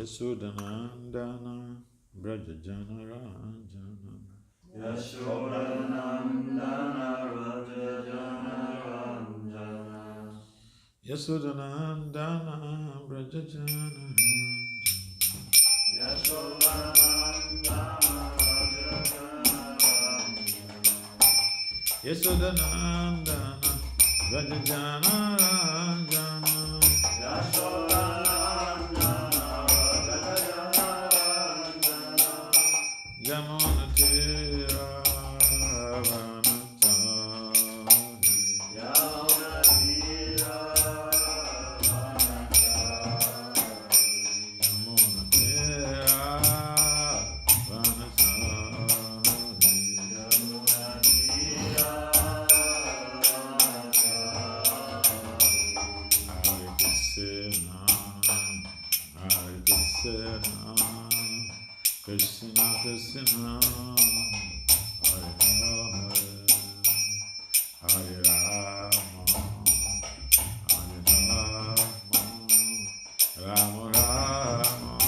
Yasodhanandana Brajajana Ranjana Yashodanandana Rajajana Ranjana Yasodhanandana Brajajana Ranjana Yasodhanandana Brajajana Ranjana Jamuna Tira Vanatari Jamuna Tira Vanatari Jamuna Tira Vanatari Jamuna Tira Vanatari Krishna Krishna Hare Hare Hare Rama Hare Rama Rama Rama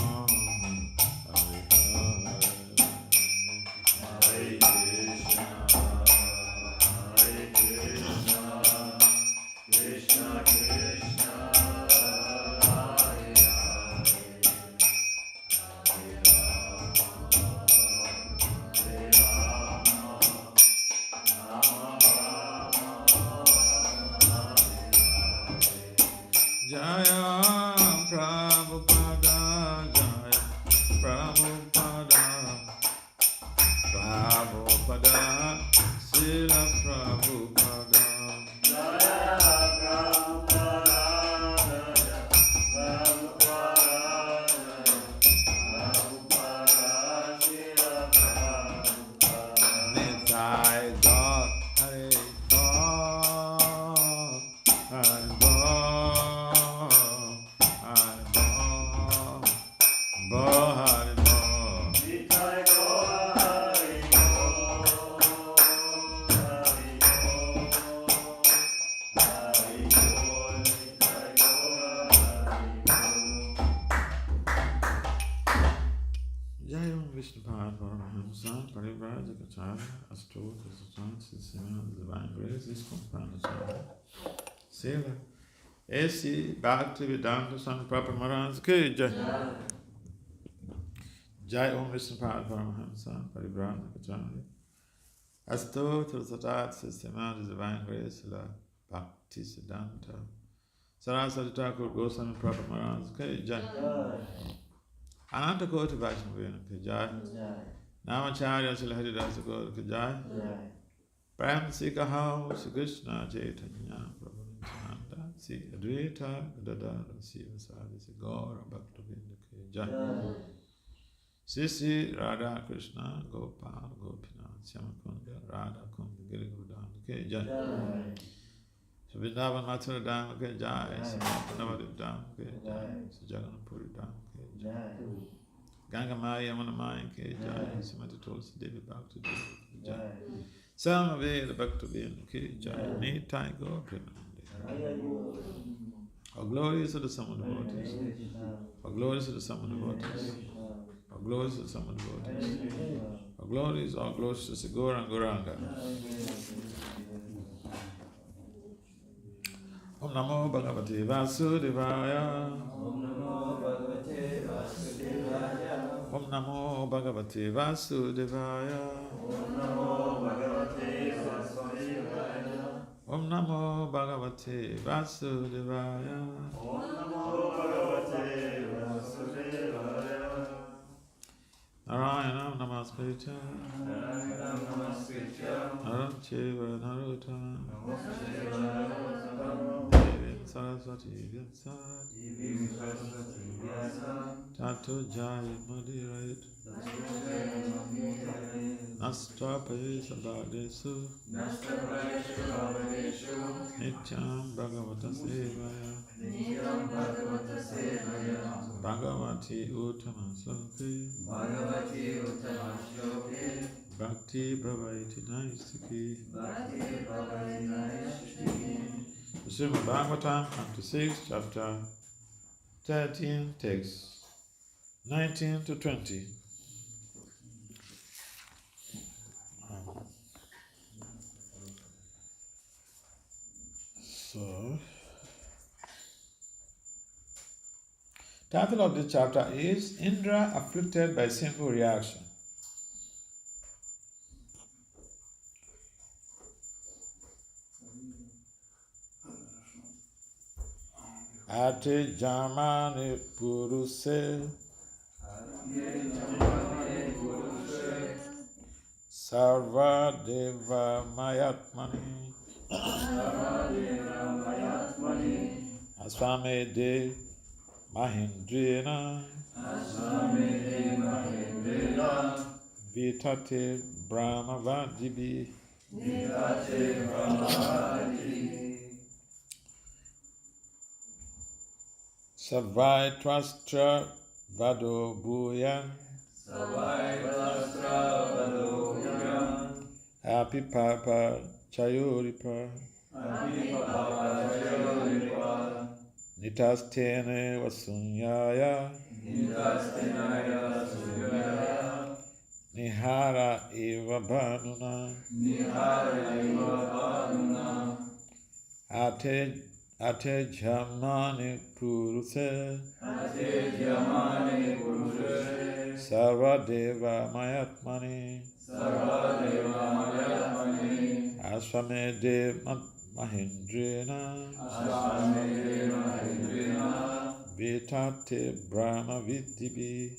Hare Hare Hare Krishna Krishna Krishna Jaya Prabhupada Jaya Prabhupada Prabhupada Srila Prabhupada Jaya Prabhupada Jaya Prabhupada Prabhupada Srila Prabhupada Nitai God Hare God Hare Divine grace is companionship. Sela A.C. Bhaktivedanta Swami Prabhupada Maharaj ki Jai. Jai Om Vishnu Pad Paramahamsa Parivrana Kacharya. Asto Tulsatat Systematic Divine Grace La Bhakti Siddhanta Saraswati Thakur Goswami Prabhupada Maharaj ki Jai. Ananta Koti Vaishnavena ki Jai. Namacharya Srila Haridasa Gaur ki Jai. Prem Si Kahau Si Krishna Chaitanya Prabhu Nityananda Si Advaita Gadadara Si Vasadi Si Gaura Bhaktavinda ki Jai. Sisi Radha Krishna Gopal Gopinath Shyamakunda Radha Kunda Giri Govardhana ki Jai. Vrindavan Mathura Dham ki Jai. Navadip Dham ki Jai. Jagannath-puri Dham ki Jai. Ganga Maya Yamuna Maya ki Jai. Srimati Tulsi Devi Bhakti Devi ki Jai. Samaveda Bhaktavinda ki Jai. Nitai Gaur Premanande. All glories of the summer devotees. All glories of the summer devotees. All glories of the summer devotees. All glories to Sigura and Gauranga. Om Namo Bhagavate Vasudevaya. Om Namo Bhagavate Vasudevaya. Om Namo Bhagavate Vasudevaya. Om Namo Bhagavate Vasudevaya. Om Namo Bhagavate Vasudevaya. Narayanam Namaskritya. Narayanam Namaskritya. Naram Cheva Narottam. Devim Saraswati Vyasat. Tato Jaya Mudirayat. Nastapaye Sabhadesu. Nityam Bhagavata Sevaya. Bhagavati Uttama Sloke. Bhakti Bhavaiti Naistiki. Srimad Bhagavatam, Chapter 6, Chapter 13, text 19 to 20. So, title of this chapter is Indra afflicted by sinful reaction. Ate jamani puruse sarva deva mayatmani aswame de mahindrina vitate brahmavadibi savai twastra vado bhuyan happy papa chayuripa nitastene vasunyaya nihara eva bhanuna ate jamani puruse sarva deva mayatmani aswame de mahindrina vitate brahma vidibi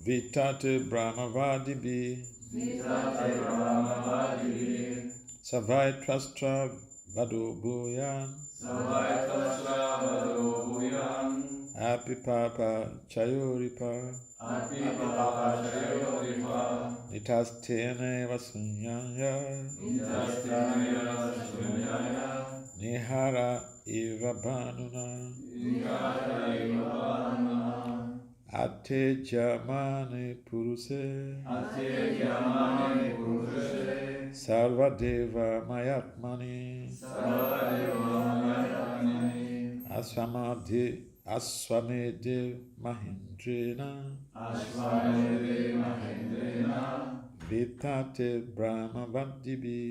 vitate brahma vadibi savai trastra vado bhuyan happy papa chayuripa nitastene vasunyaya nihara eva bhanuna ate jamani puruse sarva deva mayatmani aswame de mahindrina vitate brahma vadibi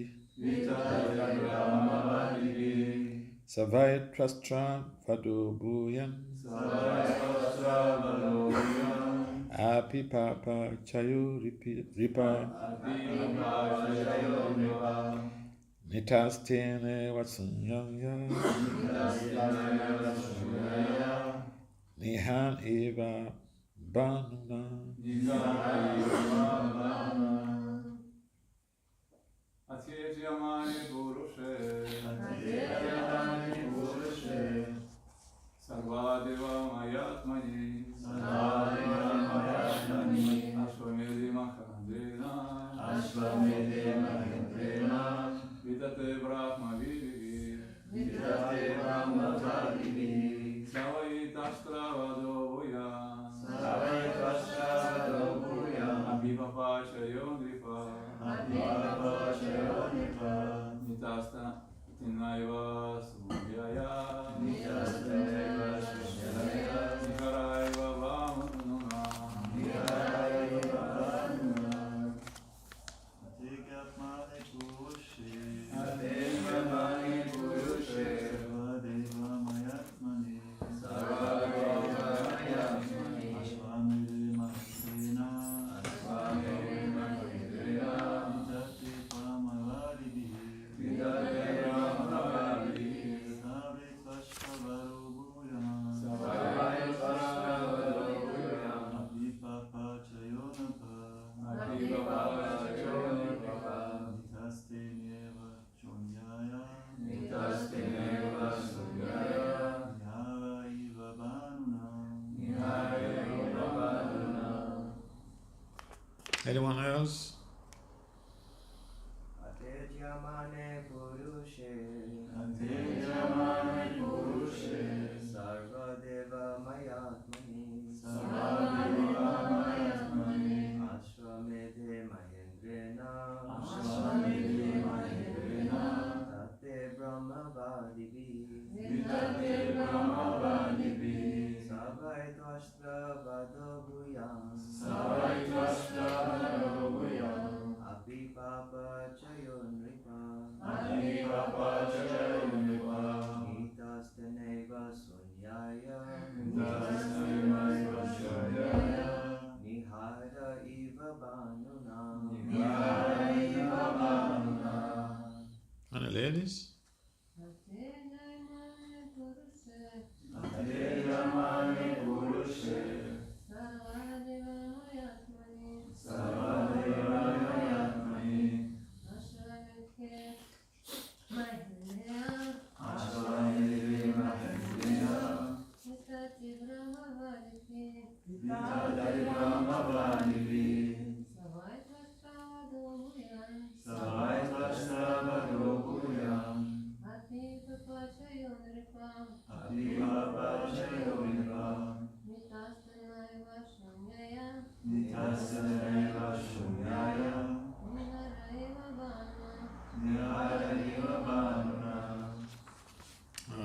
savai trastra vado bhuyan api papa chayo ripa nitastene vasunyaya nihan eva bhanuna Atyejamani purushe sarvadeva mayatmani ashvamedhi mahendrena vitate brahma vidivi savai tastra vado bhuyan abhipapa chayo nripa nitasta tinaiva subyaya niharaiva vamanuna Atyejamani purushe sarvadeva mayatmani ashvamedhi mahendrena vitate brahma vadibi savai tvashta vado bhuyan abhipapa chayonapa nitastene vasunyaya nihara iva bhanuna anyone else? Atyejamane purushe sarvadeva mayatmani ashvamedhi mahendrena tate brahma vadibi finish?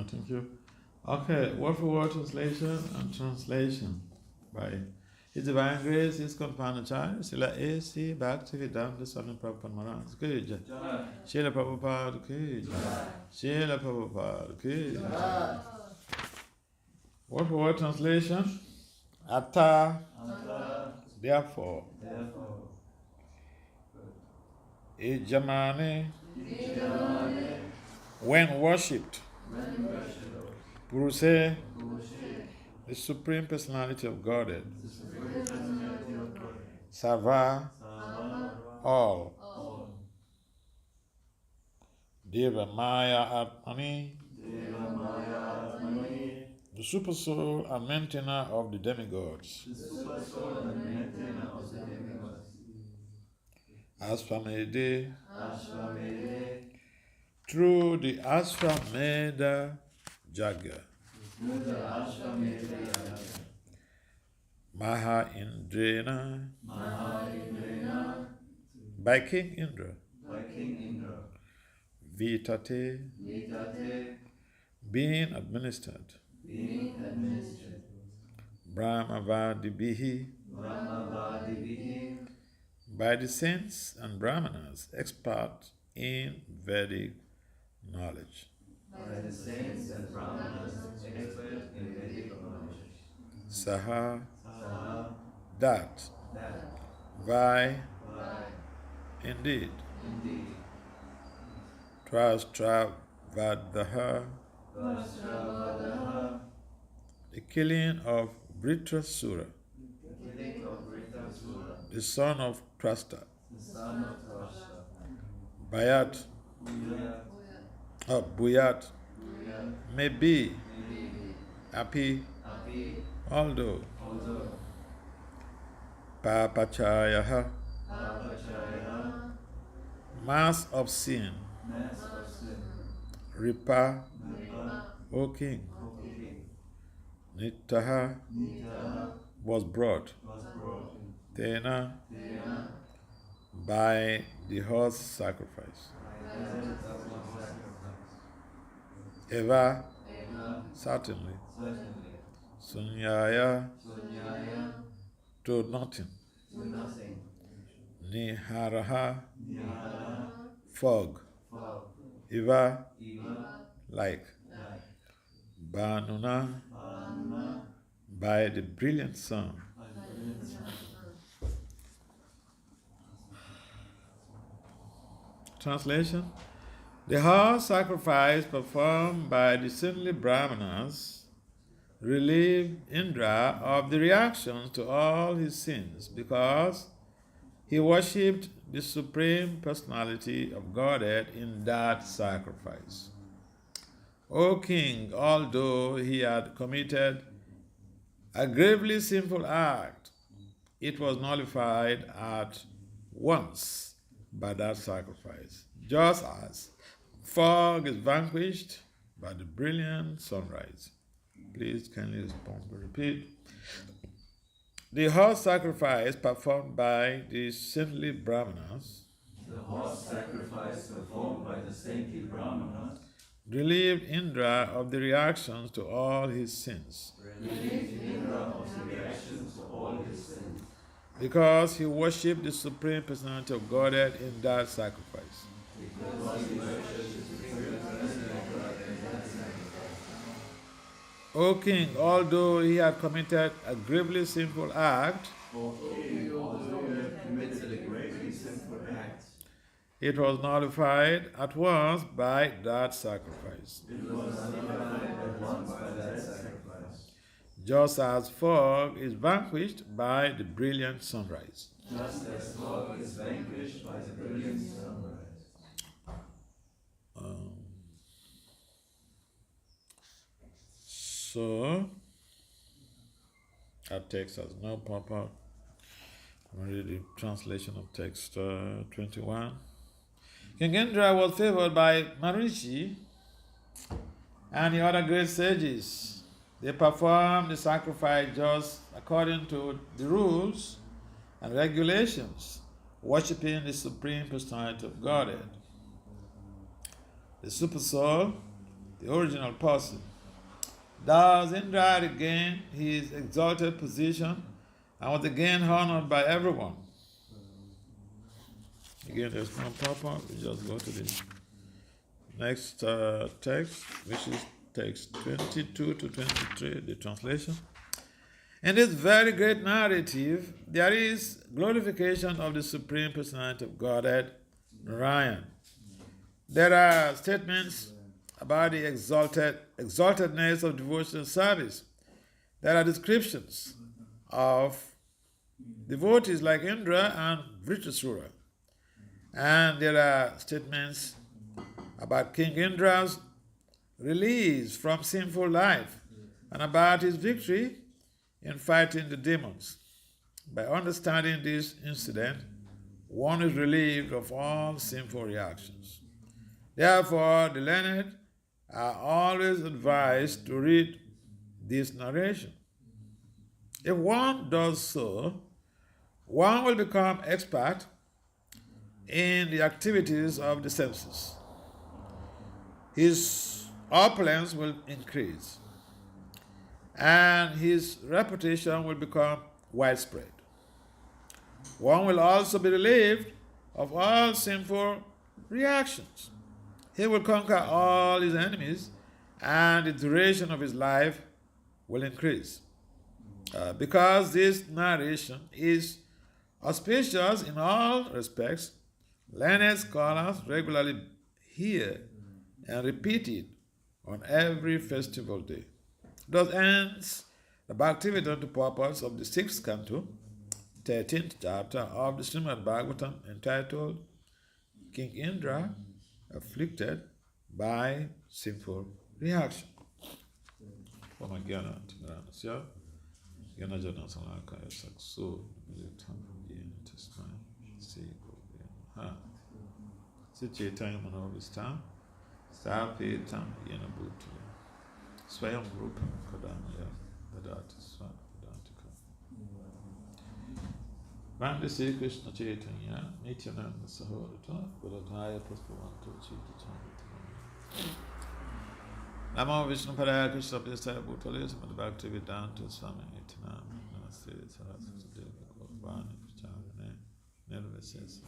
Thank you. Okay, word for word translation and translation by His Divine Grace, His Companion Child, Srila A.C. Bhaktivedanta Swami Prabhupada Maharaj. Good. Srila Prabhupada, good. Srila Prabhupada, good. Word for word translation. Atta, therefore. Ijamane, when worshipped. Puruse, the Supreme Personality of Godhead. Sava, all. Deva Maya Atmani, the super soul and maintainer of the demigods. Ashvamedha, through the Ashvamedha Jagya. Maha Indrena, by King Indra. Vitate, being administered. Brahmavadibihi, by the saints and brahmanas, expert in Vedic knowledge. Saha, that. Vai, indeed. Tvastravadaha, the killing of Vritrasura, the son of Trasta. Bayat, Buyat, may be, happy, although. Papachayaha, mass of sin. Ripa, O king. Nitaha, was brought. Tena, by the horse sacrifice. Eva, certainly. Sunyaya, to nothing. Niharaha, fog. Eva, like. Banuna, by the brilliant sun. Translation. The horse sacrifice performed by the saintly Brahmanas relieved Indra of the reactions to all his sins because he worshipped the Supreme Personality of Godhead in that sacrifice. O king, although he had committed a gravely sinful act, it was nullified at once by that sacrifice, just as fog is vanquished by the brilliant sunrise. Please kindly responsibly repeat. The horse sacrifice performed by the saintly Brahmanas. The horse sacrifice performed by the saintly Brahmanas Relieved Indra of the reactions to all his sins. Because he worshipped the Supreme Personality of Godhead in that sacrifice. O king, although he had committed a gravely sinful act, It was nullified at once by that sacrifice. It was nullified at once by that sacrifice. Just as fog is vanquished by the brilliant sunrise. Just as fog is vanquished by the brilliant sunrise. So, our text has no pop-up. I'm going to read the translation of text 21. King Indra was favored by Maharishi and the other great sages. They performed the sacrifice just according to the rules and regulations, worshipping the Supreme Personality of Godhead. The Supersoul, the original person. Thus Indra regained his exalted position and was again honored by everyone. Again, there's no pop-up. We just go to the next text, which is text 22 to 23, the translation. In this very great narrative, there is glorification of the Supreme Personality of Godhead, Narayan. There are statements about the exaltedness of devotional service. There are descriptions of devotees like Indra and Vritrasura. And there are statements about King Indra's release from sinful life and about his victory in fighting the demons. By understanding this incident, one is relieved of all sinful reactions. Therefore, the learned are always advised to read this narration. If one does so, one will become expert in the activities of the senses. His opulence will increase, and his reputation will become widespread. One will also be relieved of all sinful reactions. He will conquer all his enemies, and the duration of his life will increase. Because this narration is auspicious in all respects, learned scholars regularly hear and repeat it on every festival day. Thus ends the Bhaktivedanta purpose of the 6th canto, 13th chapter of the Srimad Bhagavatam, entitled King Indra Afflicted by Sinful Reaction. Chaitanya Manovistam, Stapetam Yenabutu, Swayam Rupam Kadamya, Vedati Swadantika. Vande Sri Krishna Chaitanya, Nityananda Sahorata, Buddhaya Puspavanto Chitachandita. Namo Vishnu Padaya Krishna Pristaya Bhutale, Samad Bhakti Vedanta Swami Nitinam, Namaste Saraswati Devi Gopani Pracharane, Nirvasesa.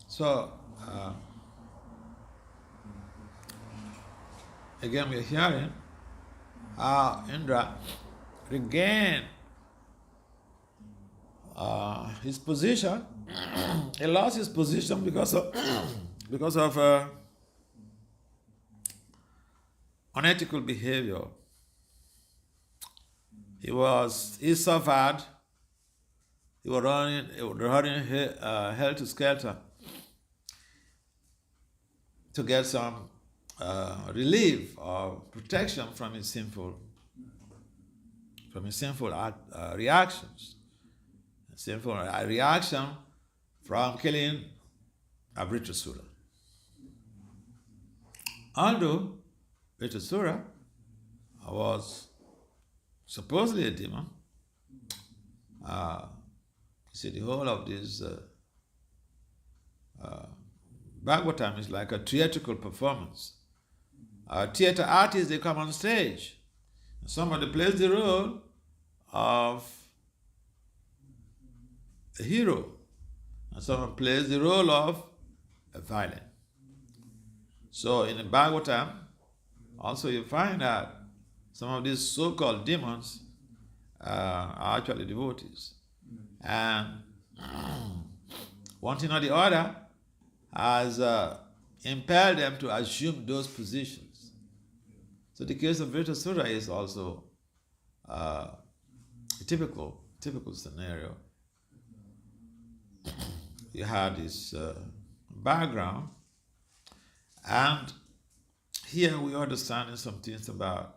So, again we are hearing how Indra regained his position. He lost his position because of unethical behavior. He suffered. He was running hell to skelter to get some relief or protection from his sinful reactions. Sinful reaction from killing Vritrasura. Although Vritrasura was supposedly a demon, see, the whole of this Bhagavatam is like a theatrical performance. Theater artists, they come on stage. Somebody plays the role of a hero, and someone plays the role of a villain. So in the Bhagavatam, also you find that some of these so-called demons are actually devotees. And one thing or the other has impelled them to assume those positions. So the case of Vritasura is also a typical scenario. He had his background, and here we are understanding some things about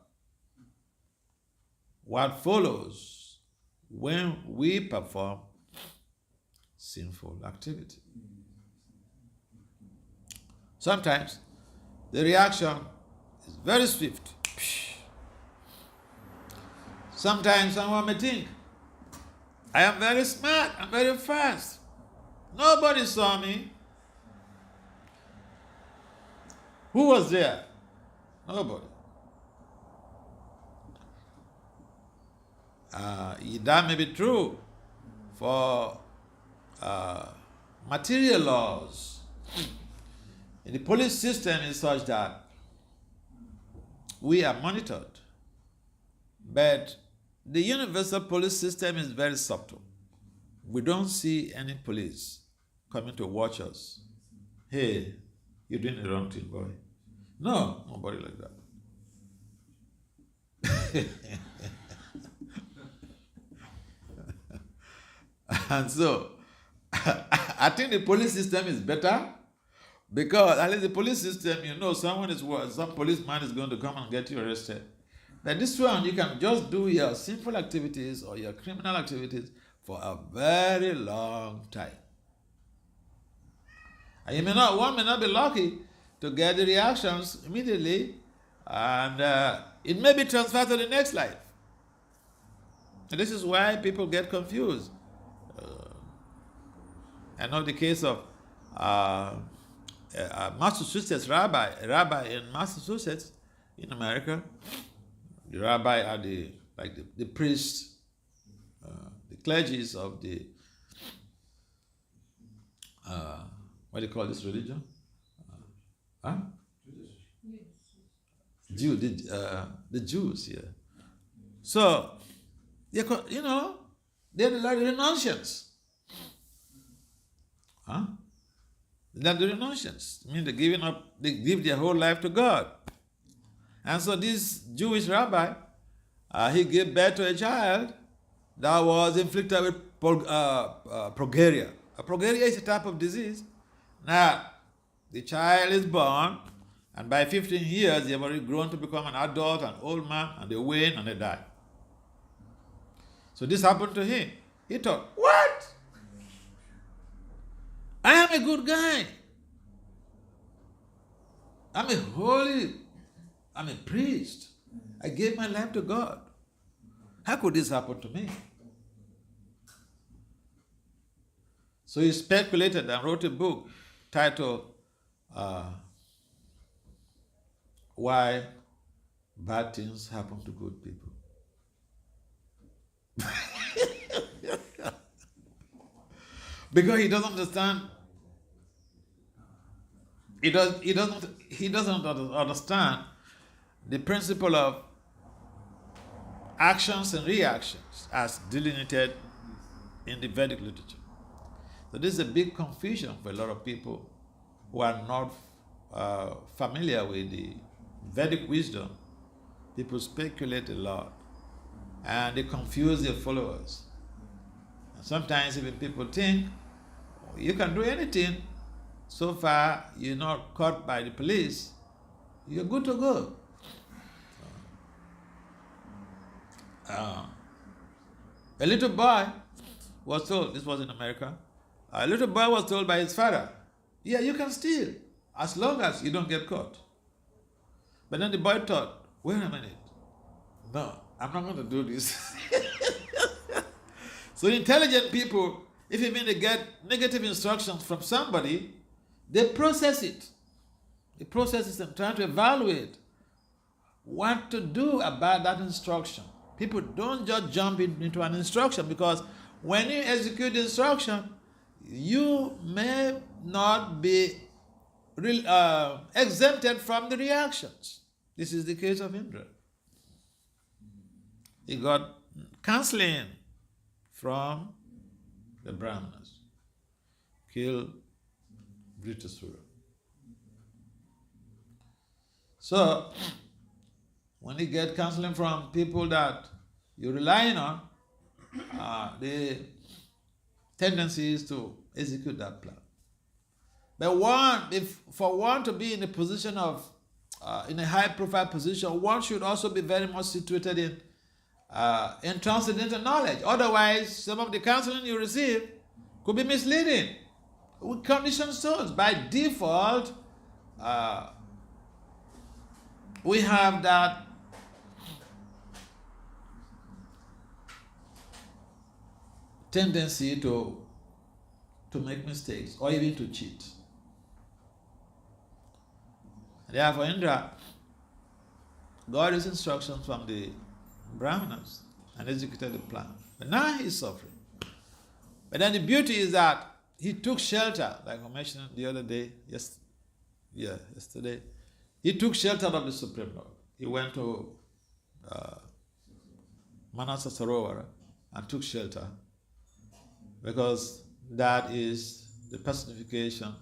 what follows when we perform sinful activity. Sometimes the reaction is very swift. Sometimes someone may think, I am very smart, I'm very fast. Nobody saw me. Who was there? Nobody. That may be true for material laws. And the police system is such that we are monitored. But the universal police system is very subtle. We don't see any police coming to watch us. Hey, you're doing the wrong thing, boy. No, nobody like that. And so, I think the police system is better because at least the police system, some policeman is going to come and get you arrested. But this one, you can just do your sinful activities or your criminal activities for a very long time. And one may not be lucky to get the reactions immediately, and it may be transferred to the next life. And this is why people get confused. I know the case of Massachusetts rabbi in Massachusetts, in America. The rabbi are the priests, the clergies of the what do you call this religion? The Jews, yeah. So, they're the renunciants. They're the renunciants. I mean, they give their whole life to God. And so this Jewish rabbi, he gave birth to a child that was inflicted with progeria. Progeria is a type of disease. Now, the child is born, and by 15 years, they have already grown to become an adult, an old man, and they wane and they die. So this happened to him. He thought, what? I am a good guy. I'm a priest. I gave my life to God. How could this happen to me? So he speculated and wrote a book titled Why Bad Things Happen to Good People. Because he doesn't understand. He doesn't understand the principle of actions and reactions as delineated in the Vedic literature. So this is a big confusion for a lot of people who are not familiar with the Vedic wisdom. People speculate a lot and they confuse their followers. And sometimes even people think, you can do anything, so far you're not caught by the police, you're good to go. A little boy was told, this was in America, a little boy was told by his father, yeah, you can steal as long as you don't get caught. But then the boy thought, wait a minute, no, I'm not going to do this. So intelligent people, if even they get negative instructions from somebody, they process it. They process it and try to evaluate what to do about that instruction. People don't just jump into an instruction, because when you execute the instruction, you may not be exempted from the reactions. This is the case of Indra. he got counseling from the Brahmanas. Kill British rule. So, when you get counseling from people that you're relying on, the tendency is to execute that plan. But for one to be in a position of, in a high-profile position, one should also be very much situated in transcendental knowledge. Otherwise, some of the counseling you receive could be misleading. We condition souls. By default, we have that tendency to make mistakes or even to cheat. Therefore, Indra got his instructions from the Brahmanas and executed the plan. But now he's suffering. But then the beauty is that he took shelter, like I mentioned the other day, yesterday. He took shelter of the Supreme Lord. He went to Manasa Sarovara and took shelter, because that is the personification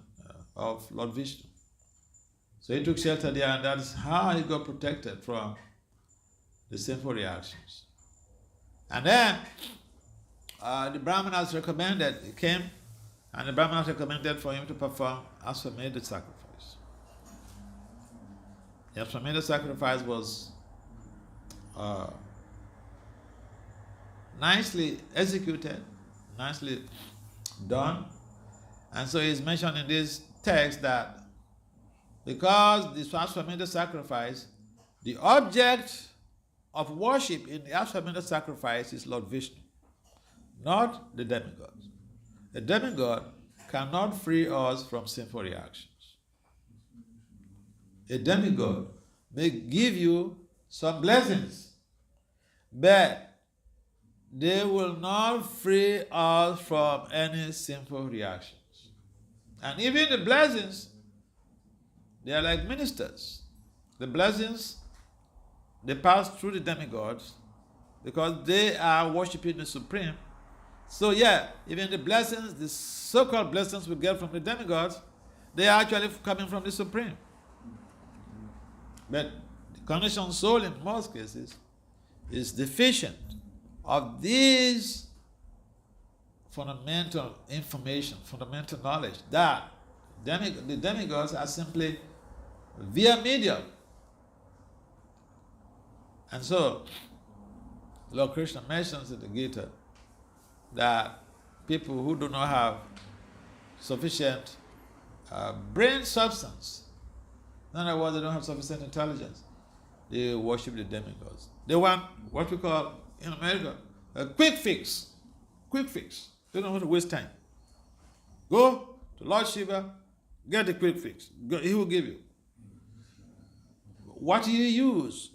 of Lord Vishnu. So he took shelter there, and that's how he got protected from the sinful reactions. And then the Brahmanas recommended, he came, and the Brahmanas recommended for him to perform Ashwamedha sacrifice. The Ashwamedha sacrifice was nicely executed, nicely done. And so it's mentioned in this text that because the Ashwamedha sacrifice, the object of worship in the Ashwamedha sacrifice is Lord Vishnu, not the demigod. A demigod cannot free us from sinful reactions. A demigod may give you some blessings, but they will not free us from any sinful reactions. And even the blessings, they are like ministers. The blessings, they pass through the demigods because they are worshiping the Supreme. So yeah, even the blessings, the so-called blessings we get from the demigods, they are actually coming from the Supreme. But the conditioned soul in most cases is deficient of these fundamental information, fundamental knowledge, that the demigods are simply via medium. And so, Lord Krishna mentions in the Gita that people who do not have sufficient brain substance, in other words, they don't have sufficient intelligence, they worship the demigods. They want what we call in America a quick fix. Quick fix. They don't want to waste time. Go to Lord Shiva, get the quick fix. He will give you. What you use,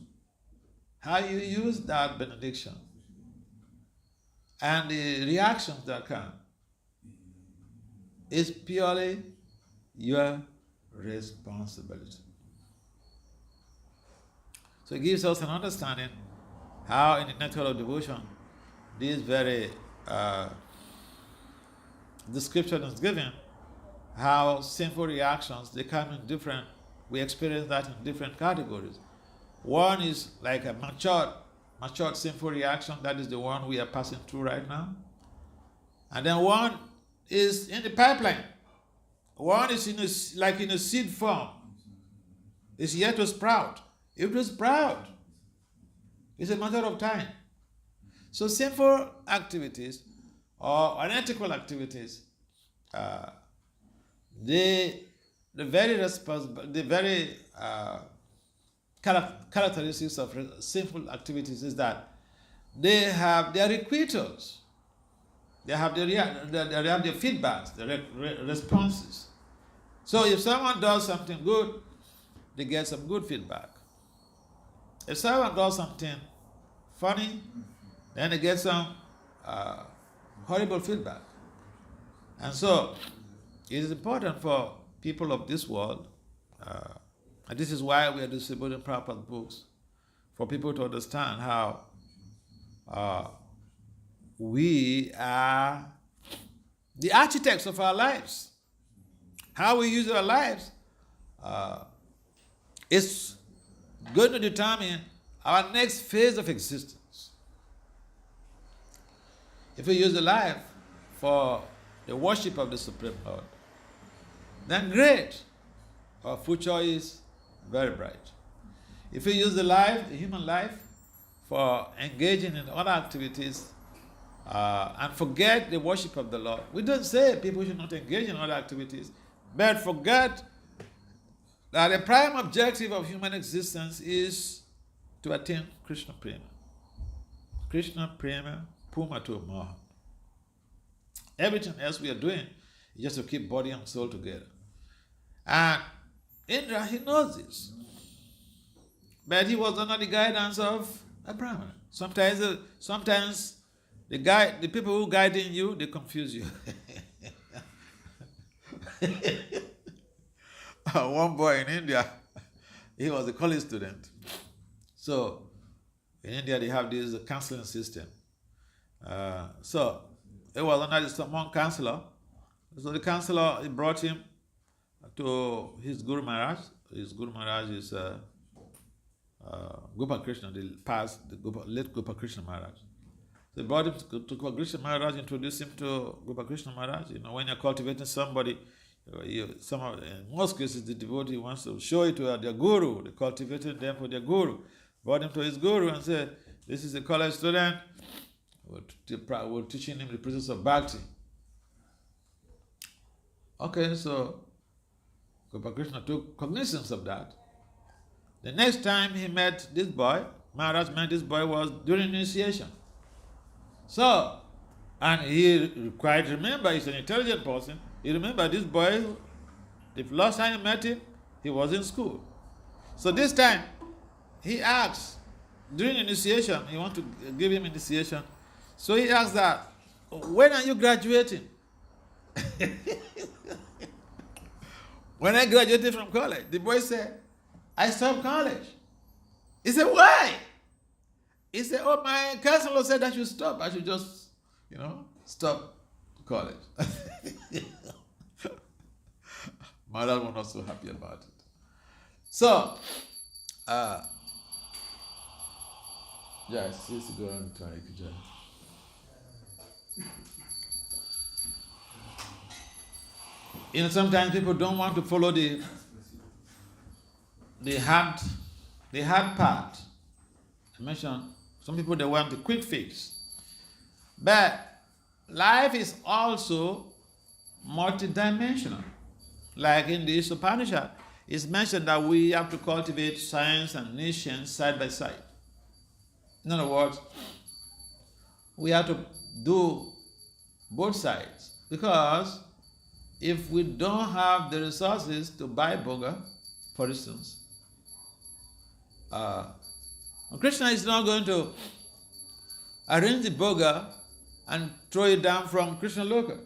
how you use that benediction, and the reactions that come, is purely your responsibility. So it gives us an understanding how in the network of devotion this very description is given, how sinful reactions, they come in different, we experience that in different categories. One is like a matured sinful reaction, that is the one we are passing through right now. And then one is in the pipeline. One is like in a seed form. It's yet to sprout. It will sprout. It's a matter of time. So sinful activities or unethical activities, the very characteristics of sinful activities is that they have their requitals. They have their feedbacks, their responses. So if someone does something good, they get some good feedback. If someone does something funny, then they get some horrible feedback. And so it is important for people of this world, and this is why we are distributing Prabhupada's books, for people to understand how we are the architects of our lives. How we use our lives is going to determine our next phase of existence. If we use the life for the worship of the Supreme Lord, then great. Our future is very bright. If we use the human life, for engaging in other activities and forget the worship of the Lord, we don't say people should not engage in other activities, but forget that the prime objective of human existence is to attain Krishna Prema. Krishna Prema Pumato Mohan. Everything else we are doing is just to keep body and soul together. And Indra, he knows this. But he was under the guidance of a Brahmana. Sometimes the people who guiding you, they confuse you. One boy in India, he was a college student. So in India they have this counseling system. So it was under one counselor. So the counselor, he brought him to his Guru Maharaj. His Guru Maharaj is Gopa Krishna, the late Gopa Krishna Maharaj. So he brought him to Gopa Krishna Maharaj, introduced him to Gopa Krishna Maharaj. You know, when you're cultivating somebody, in most cases the devotee wants to show it to their guru. They cultivated them for their guru. Brought him to his guru and said, this is a college student. We're teaching him the process of bhakti. Okay, so Gopa Krishna took cognizance of that. The next time he met this boy, Maharaj met this boy, was during initiation. So, and he quite remember, he's an intelligent person, he remembered this boy, the last time he met him, he was in school. So this time, he asked, during initiation, he want to give him initiation, so he asked that, when are you graduating? When I graduated from college, the boy said, I stopped college. He said, why? He said, oh, my counselor said I should stop. I should just, stop college. Mother was not so happy about it. So, yes, let's go on to Aikija. Sometimes people don't want to follow the hard part. I mentioned some people, they want the quick fix. But life is also multidimensional. Like in the Upanishad, it's mentioned that we have to cultivate science and nescience side by side. In other words, we have to do both sides, because if we don't have the resources to buy boga, for instance, Krishna is not going to arrange the boga and throw it down from Krishna Loka.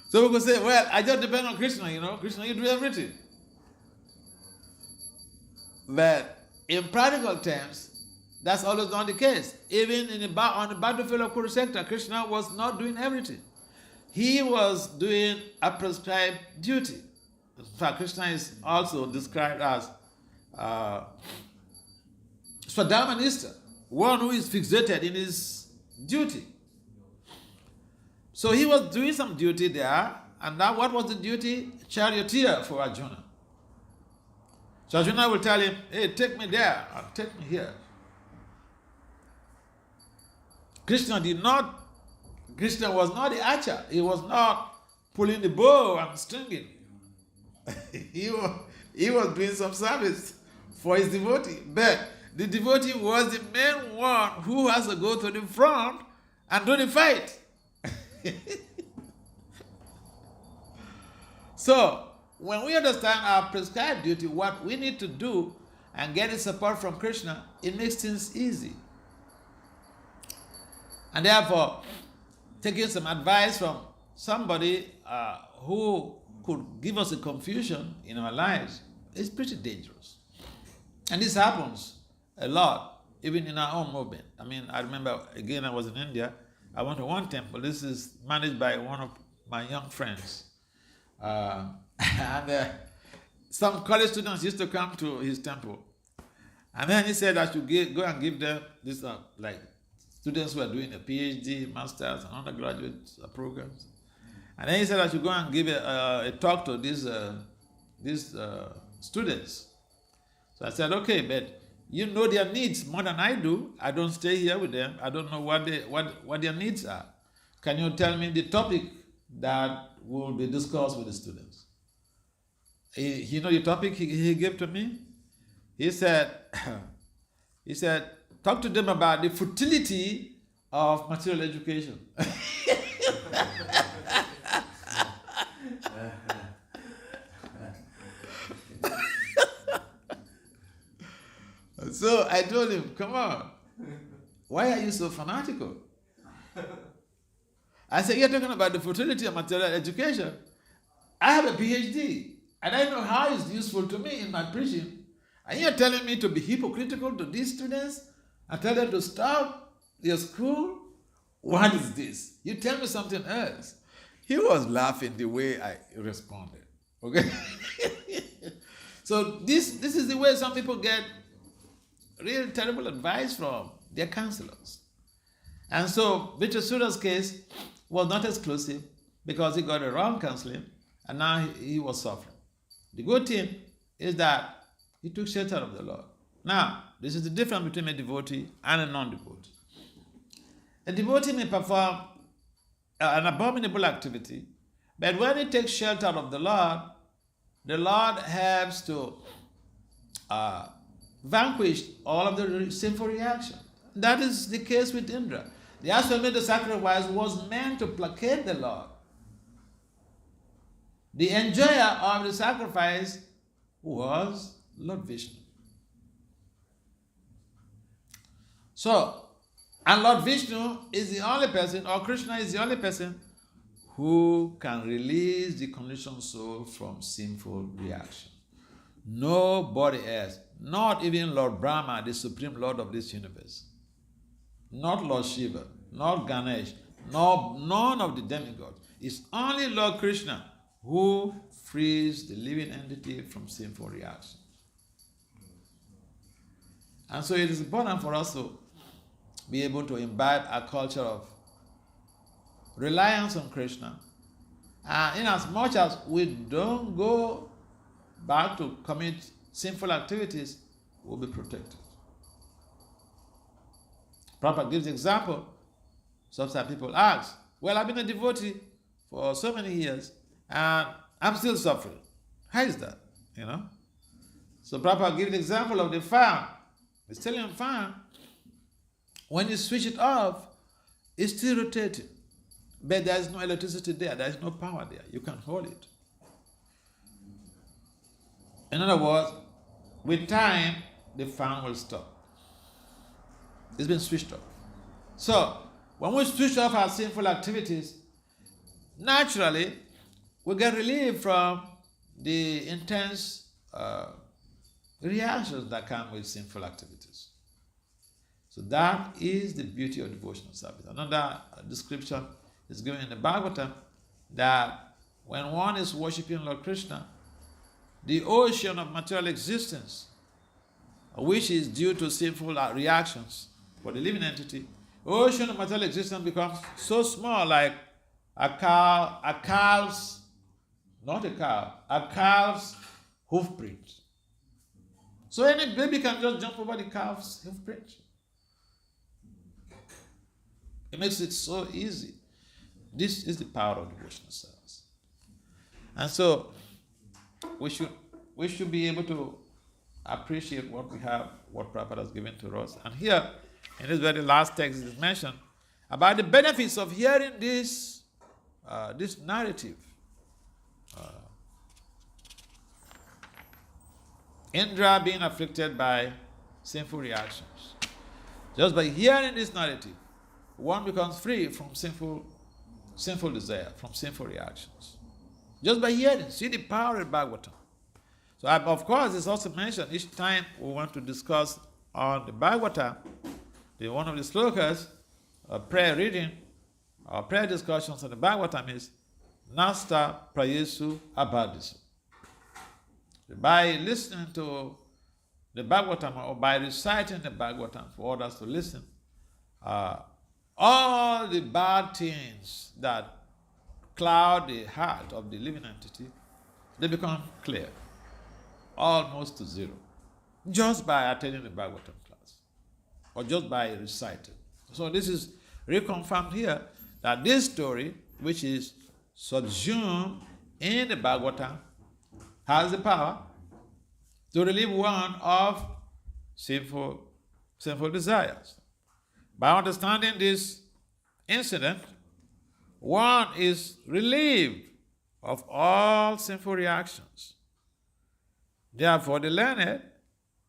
So we could say, well, I just depend on Krishna, Krishna, you do everything. But in practical terms, that's always not the case. Even on the battlefield of Kurukshetra, Krishna was not doing everything. He was doing a prescribed duty. In fact, Krishna is also described as Swadharmanista, one who is fixated in his duty. So he was doing some duty there, and now what was the duty? Charioteer for Arjuna. So Arjuna will tell him, hey, take me there, and take me here. Krishna was not the archer. He was not pulling the bow and stringing. He was doing some service for his devotee. But the devotee was the main one who has to go to the front and do the fight. So, when we understand our prescribed duty, what we need to do, and get the support from Krishna, it makes things easy. And therefore, taking some advice from somebody who could give us a confusion in our lives is pretty dangerous. And this happens a lot, even in our own movement. I mean, I remember, again, I was in India. I went to one temple. This is managed by one of my young friends. And some college students used to come to his temple. And then he said I should go and give them, these are like students who are doing a PhD, master's, and undergraduate programs. And then he said I should go and give a talk to these students. So I said, okay, but you know their needs more than I do. I don't stay here with them. I don't know what their needs are. Can you tell me the topic that will be discussed with the students? You know the topic he gave to me? He said, talk to them about the futility of material education. So I told him, come on, why are you so fanatical? I said, you're talking about the futility of material education. I have a PhD, and I know how it's useful to me in my preaching. And you're telling me to be hypocritical to these students and tell them to stop their school? What is this? You tell me something else. He was laughing the way I responded. Okay? So this is the way some people get real terrible advice from their counselors. And so Victor Suda's case was not exclusive because he got a wrong counseling and now he was suffering. The good thing is that he took shelter of the Lord. Now, this is the difference between a devotee and a non-devotee. A devotee may perform an abominable activity, but when he takes shelter of the Lord helps to vanquish all of the sinful reaction. That is the case with Indra. The Ashwamedha sacrifice was meant to placate the Lord. The enjoyer of the sacrifice was Lord Vishnu. So, and Lord Vishnu is the only person, or Krishna is the only person, who can release the conditioned soul from sinful reaction. Nobody else, not even Lord Brahma, the supreme Lord of this universe, not Lord Shiva, not Ganesh, none of the demigods. It's only Lord Krishna who frees the living entity from sinful reaction. And so it is important for us to be able to imbibe a culture of reliance on Krishna. And in as much as we don't go back to commit sinful activities, we'll be protected. Prabhupada gives example. Sometimes people ask, well, I've been a devotee for so many years and I'm still suffering. How is that? So Prabhupada gives the example of the fan. The stellium fan, when you switch it off, it's still rotating. But there is no electricity there. There is no power there. You can't hold it. In other words, with time, the fan will stop. It's been switched off. So, when we switch off our sinful activities, naturally, we get relief from the intense reactions that come with sinful activities. So that is the beauty of devotional service. Another description is given in the Bhagavatam that when one is worshipping Lord Krishna, the ocean of material existence, which is due to sinful reactions for the living entity, ocean of material existence becomes so small, like a calf's hoof print. So any baby can just jump over the calf's hoof print. It makes it so easy. This is the power of devotional service. And so we should be able to appreciate what we have, what Prabhupada has given to us. And here, in this very last text, it is mentioned about the benefits of hearing this narrative. Indra being afflicted by sinful reactions. Just by hearing this narrative, one becomes free from sinful desire, from sinful reactions. Just by hearing, see the power of Bhagavatam. So, of course, it's also mentioned each time we want to discuss on the Bhagavatam, one of the slokas, prayer reading, or prayer discussions on the Bhagavatam is Nasta Prayesu Abhadisu. By listening to the Bhagavatam or by reciting the Bhagavatam for others to listen, all the bad things that cloud the heart of the living entity, they become clear, almost to zero, just by attending the Bhagavatam class or just by reciting. So this is reconfirmed here that this story, which is subsumed in the Bhagavatam, has the power to relieve one of sinful desires. By understanding this incident, one is relieved of all sinful reactions. Therefore, the learned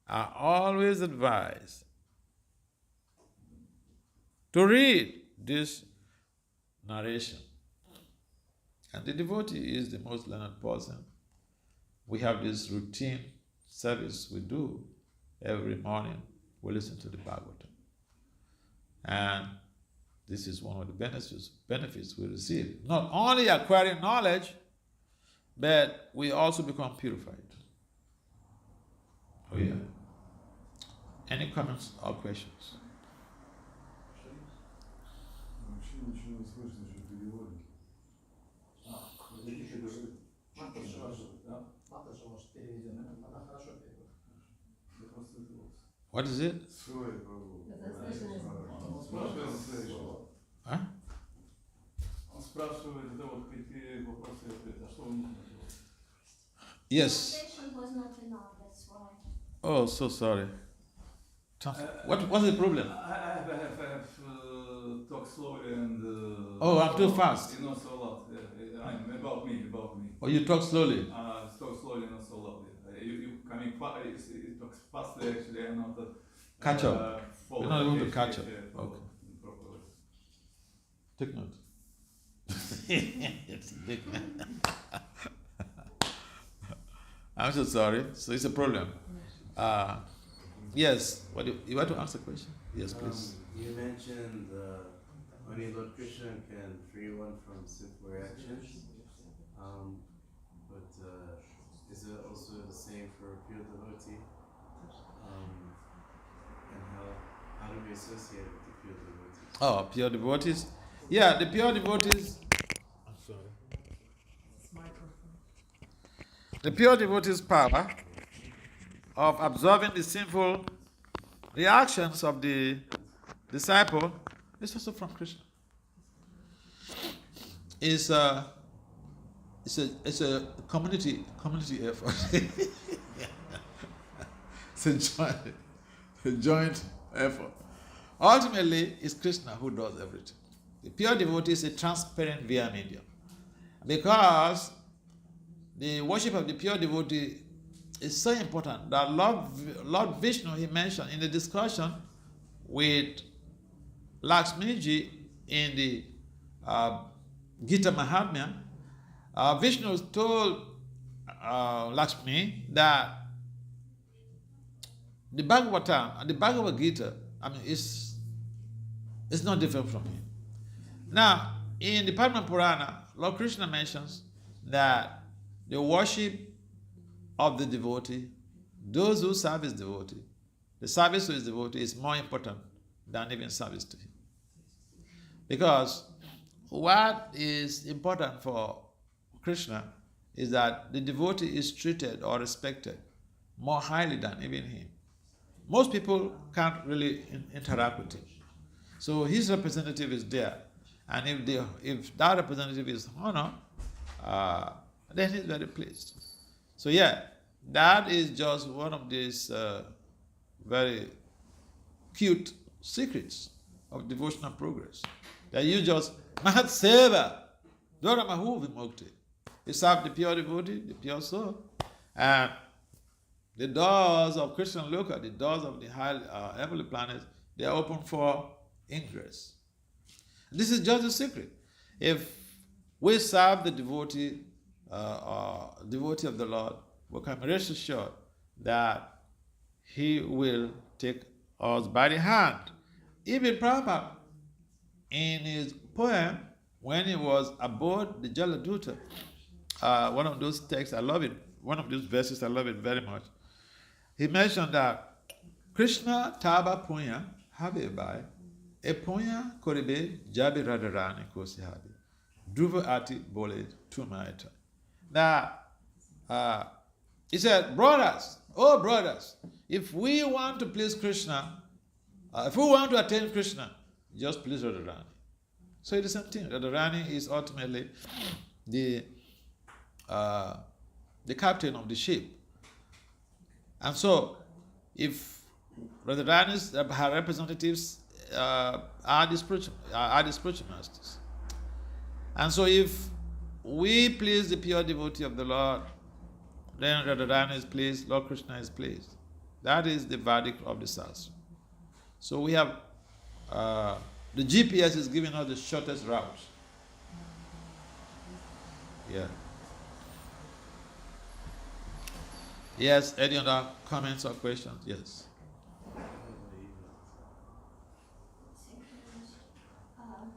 are always advised to read this narration. And the devotee is the most learned person. We have this routine service we do every morning. We listen to the Bhagavatam. And this is one of the benefits we receive. Not only acquiring knowledge, but we also become purified. Oh yeah. Any comments or questions? What is it? Huh? Yes. Was not enough, that's why. Oh, so sorry. What's the problem? I have talk slowly and. Oh, I'm too fast. Not so loud. About me. Oh, you talk slowly. Talk slowly, not so loudly. You coming fast. It talks faster. Actually, I'm not. Catch up. You're not able to catch up. Okay. Properly. Take note. It's big. I'm so sorry. So it's a problem. Yes. What you want to ask a question? Yes, please. You mentioned only Lord Krishna can free one from sinful reactions. But is it also the same for a pure devotee? And how do we associate with the pure devotees? Oh, pure devotees. Yeah, the pure devotees. I'm sorry. The pure devotees' power of observing the sinful reactions of the disciple is also from Krishna. It's a community effort. It's a joint effort. Ultimately, it's Krishna who does everything. The pure devotee is a transparent via medium. Because the worship of the pure devotee is so important that Lord Vishnu, he mentioned in the discussion with Lakshmiji in the Gita Mahatmya, Vishnu told Lakshmi that the Bhagavatam and the Bhagavad Gita, it's not different from him. Now, in the Padma Purana, Lord Krishna mentions that the worship of the devotee, those who serve his devotee, the service to his devotee is more important than even service to him. Because what is important for Krishna is that the devotee is treated or respected more highly than even him. Most people can't really interact with him. So his representative is there. And if that representative is honored, then he's very pleased. So yeah, that is just one of these very cute secrets of devotional progress. That you just, Mahat Seva, Dora Mahu Vimukti. You serve the pure devotee, the pure soul. And the doors of Krishna Loka, the doors of the high heavenly planets, they are open for ingress. This is just a secret. If we serve the devotee devotee of the Lord, we can rest assured that he will take us by the hand. Even Prabhupada, in his poem, when he was aboard the Jaladuta, one of those texts, I love it, one of those verses, I love it very much. He mentioned that Krishna Taba Punya Habe Bai, E Punya Koribe Jabi Radharani Kosi Habe, Druva Ati Bole Tumaita. Now, he said, brothers, oh brothers, if we want to please Krishna, if we want to attain Krishna, just please Radharani. So it's the same thing. Radharani is ultimately the captain of the ship. And so, if Radharani's her representatives are the spiritual masters. And so if we please the pure devotee of the Lord, then Radharani is pleased, Lord Krishna is pleased. That is the verdict of the Shastra. So we have, the GPS is giving us the shortest route. Yeah. Yes, any other comments or questions? Yes. I'm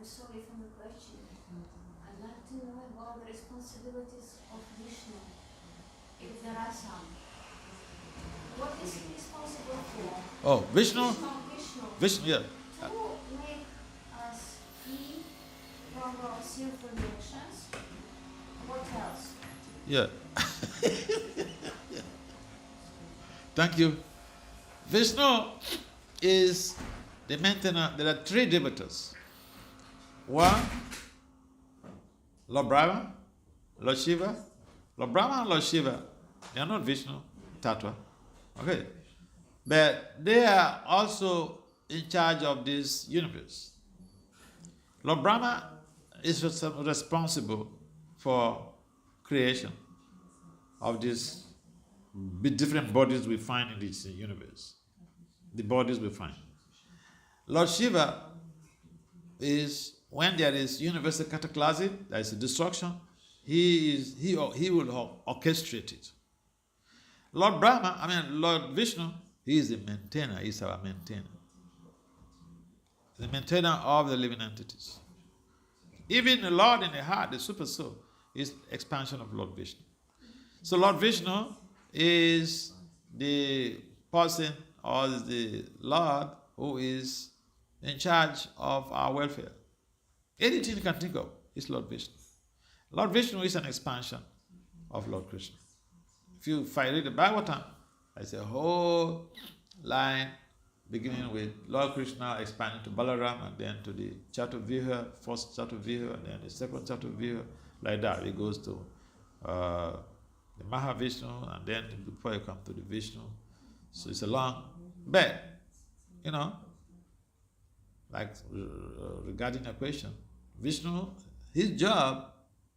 sorry for the question. I'd like to know about the responsibilities of Vishnu, if there are some. What is he responsible for? Oh, Vishnu? Vishnu. Yeah. To make us free from our sinful actions. What else? Yeah. Thank you. Vishnu is the maintainer. There are three devotees. One, Lord Brahma, Lord Shiva. Lord Brahma and Lord Shiva, they are not Vishnu, Tattva. Okay. But they are also in charge of this universe. Lord Brahma is responsible for creation of these different bodies we find in this universe. The bodies we find. Lord Shiva is when there is universal cataclysm, there is a destruction, he will orchestrate it. Lord Vishnu, he is the maintainer, he is our maintainer. The maintainer of the living entities. Even the Lord in the heart, the super soul, is expansion of Lord Vishnu. So Lord Vishnu is the person or is the Lord who is in charge of our welfare. Anything you can think of is Lord Vishnu. Lord Vishnu is an expansion of Lord Krishna. If I read the Bhagavatam, there's a whole line beginning with Lord Krishna expanding to Balaram and then to the Chaturvyuha, first Chaturvyuha, and then the second Chaturvyuha, like that. It goes to the Mahavishnu, and then before you come to the Vishnu. So it's a long, but, like regarding your question, Vishnu, his job,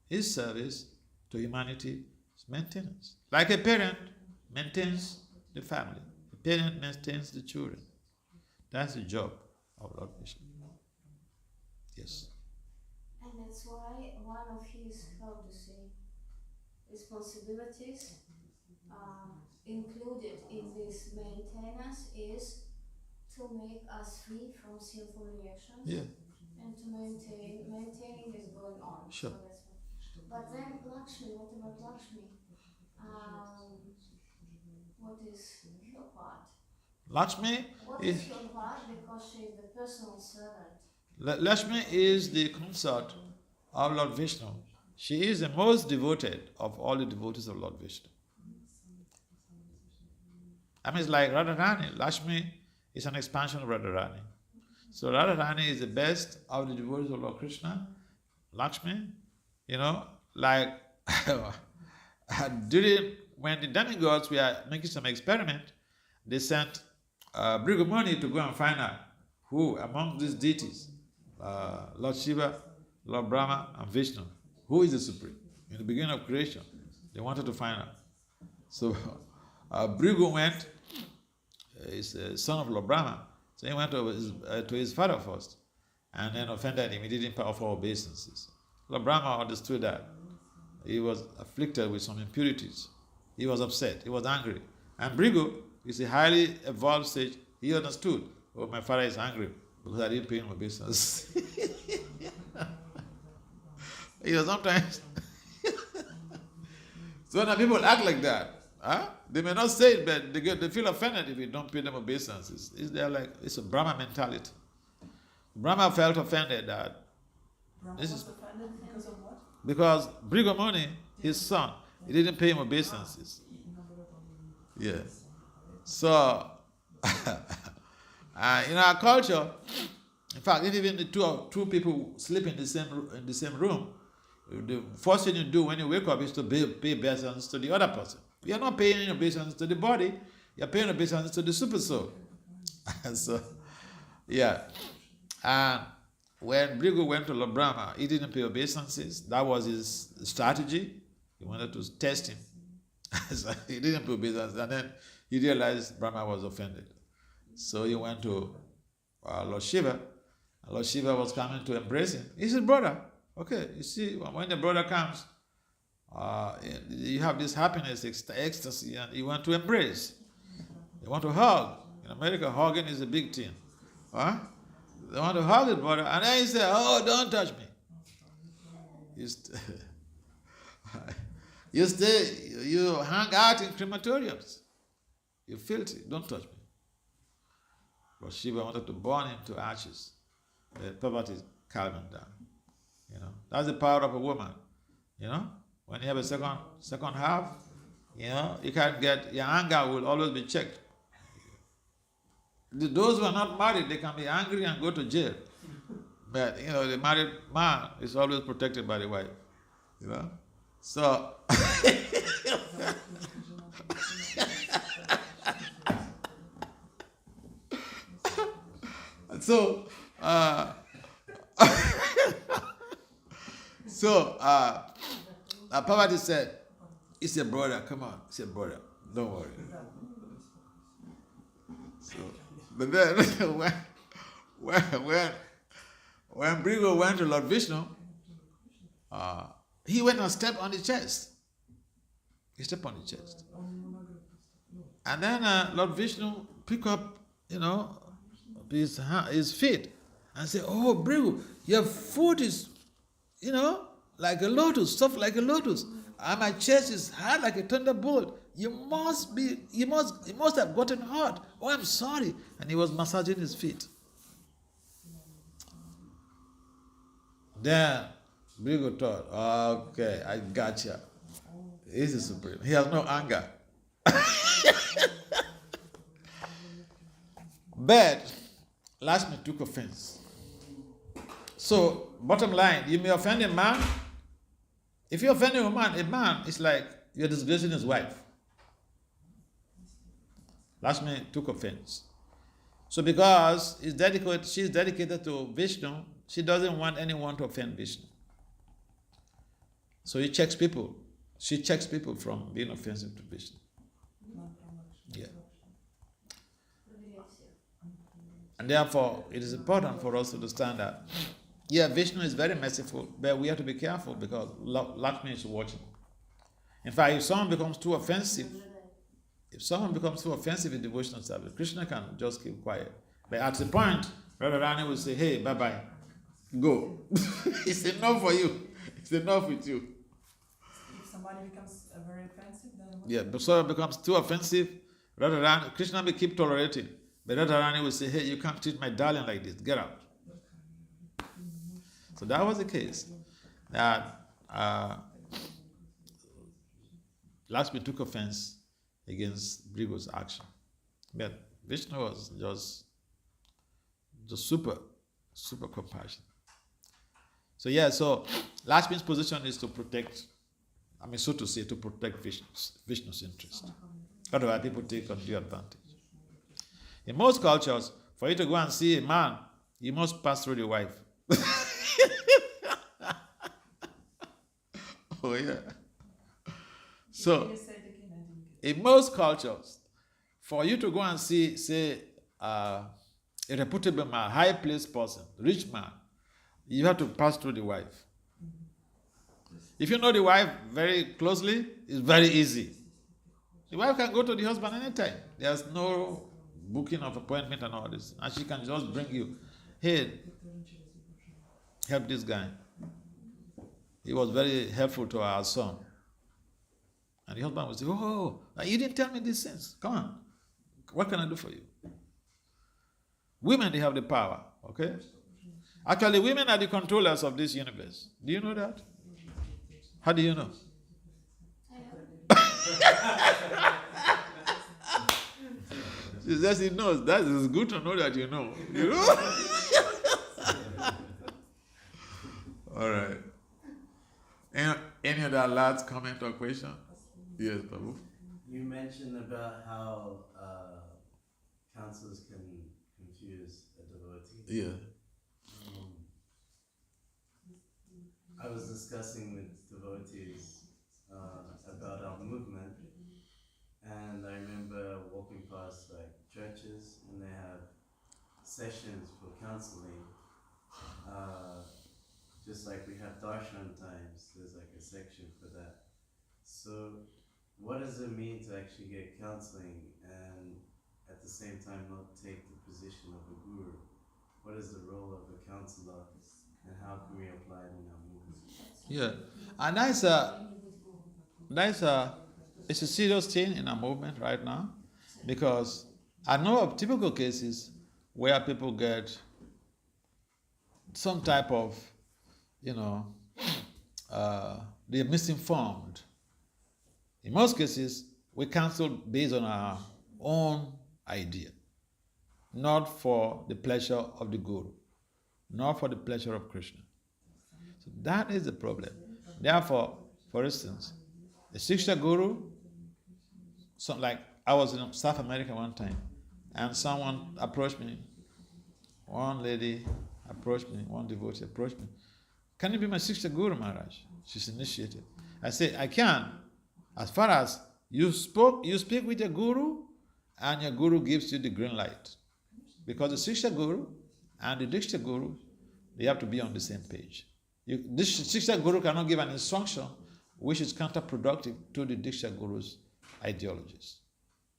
his service to humanity is maintenance. Like a parent maintains the family, a parent maintains the children. That's the job of Lord Vishnu. Yes. And that's why one of his, responsibilities included in this maintenance is to make us free from sinful reactions. Yeah. And to maintaining is going on. Sure. So that's but then Lakshmi, what about Lakshmi? What is her part? Lakshmi What is her part? Because she is the personal servant. Lakshmi is the consort of Lord Vishnu. She is the most devoted of all the devotees of Lord Vishnu. It's like Radharani. Lakshmi is an expansion of Radharani. So Radharani is the best of the devotees of Lord Krishna. Lakshmi, like when the demigods were making some experiment, they sent Brigumani to go and find out who among these deities, Lord Shiva, Lord Brahma, and Vishnu, who is the supreme. In the beginning of creation, they wanted to find out. So Brigu went, he's the son of Lord Brahma, so he went to his father first, and then offended him. He didn't offer obeisances. Lord Brahma understood that. He was afflicted with some impurities. He was upset. He was angry. And Brigu is a highly evolved stage. He understood, oh, my father is angry because I didn't pay him obeisance. Sometimes. So now people act like that. Huh? They may not say it, but they feel offended if you don't pay them obeisance. It's a Brahma mentality. Brahma felt offended that Brahma was offended because of what? because Brigu Muni, his son, he didn't pay him obeisances. Yeah. So, in our culture, in fact, even the two people sleep in the same room, the first thing you do when you wake up is to pay obeisance to the other person. You are not paying obeisance to the body; you are paying obeisance to the super soul. So, yeah. And when Brigu went to Lord Brahma, he didn't pay obeisances. That was his strategy. He wanted to test him. So he didn't pay obeisances, and then he realized Brahma was offended. So he went to Lord Shiva. And Lord Shiva was coming to embrace him. He said, brother, okay, you see, when the brother comes, you have this happiness, ecstasy, and you want to embrace. You want to hug. In America, hugging is a big thing. Huh? They want to hug his brother, and then he said, oh, don't touch me. You hang out in crematoriums. You're filthy, don't touch me. But Shiva wanted to burn him to ashes. The poverty calmed him down. That's the power of a woman. When you have a second half, you can't get, your anger will always be checked. Those who are not married, they can be angry and go to jail. But, the married man is always protected by the wife. So, Parvati said, he said, brother, come on. He said, brother, don't worry. So, but then when Brigu went to Lord Vishnu, he went and stepped on his chest. He stepped on his chest. And then Lord Vishnu picked up, his feet and said, oh, Brigu, your foot is, like a lotus, soft like a lotus. And my chest is hard like a thunderbolt. You must have gotten hurt. Oh, I'm sorry. And he was massaging his feet. Then Brigu thought, okay, I gotcha. He's the supreme. He has no anger. But Lakshmi took offense. So, bottom line, you may offend a man. If you offend a man, it's like you're disgracing his wife. Lakshmi took offense. So because she's dedicated to Vishnu, she doesn't want anyone to offend Vishnu. So she checks people from being offensive to Vishnu. Yeah. And therefore, it is important for us to understand that, Vishnu is very merciful, but we have to be careful because Lakshmi is watching. In fact, if someone becomes too offensive in devotional service, Krishna can just keep quiet. But at the point, Radharani will say, hey, bye-bye, go. It's enough for you. It's enough with you. If somebody becomes very offensive, then what? Yeah, but so it becomes too offensive, Radharani, Krishna may keep tolerating. But Radharani will say, hey, you can't treat my darling like this. Get out. So that was the case. That Lakshmi took offense against Brigu's action. But Vishnu was just super compassionate. So Lakshmi's position is to protect, so to say, to protect Vishnu's interest. Otherwise, people take undue advantage. In most cultures, for you to go and see a man, you must pass through the wife. Oh, yeah. So, in most cultures, for you to go and see, say, a reputable man, high-placed person, rich man, you have to pass through the wife. If you know the wife very closely, it's very easy. The wife can go to the husband anytime. There's no booking of appointment and all this. And she can just bring you, hey, help this guy. He was very helpful to our son. And the husband would say, oh, you didn't tell me these things. Come on. What can I do for you? Women, they have the power, okay? Actually, women are the controllers of this universe. Do you know that? How do you know? She says he knows. That is good to know that you know. You know? All right. Any other last comment or question? Yes, Babu. You mentioned about how counselors can confuse a devotee. Yeah. I was discussing with devotees about our movement, and I remember walking past like churches, and they have sessions for counseling. Just like we have darshan times, there's like a section for that. So, what does it mean to actually get counseling and at the same time not take the position of a guru? What is the role of a counselor, and how can we apply it in our movement? Yeah. And it's a serious thing in our movement right now, because I know of typical cases where people get some type of, they're misinformed. In most cases, we counsel based on our own idea, not for the pleasure of the guru, not for the pleasure of Krishna. So that is the problem. Therefore, for instance, the Siksha guru, like I was in South America one time, and someone approached me, one lady approached me, one devotee approached me. Can you be my Siksha guru, Maharaj? She's initiated. I said, I can, as far as you speak with your guru, and your guru gives you the green light. Because the Siksha guru and the Diksha guru, they have to be on the same page. This Siksha guru cannot give an instruction which is counterproductive to the Diksha guru's ideologies.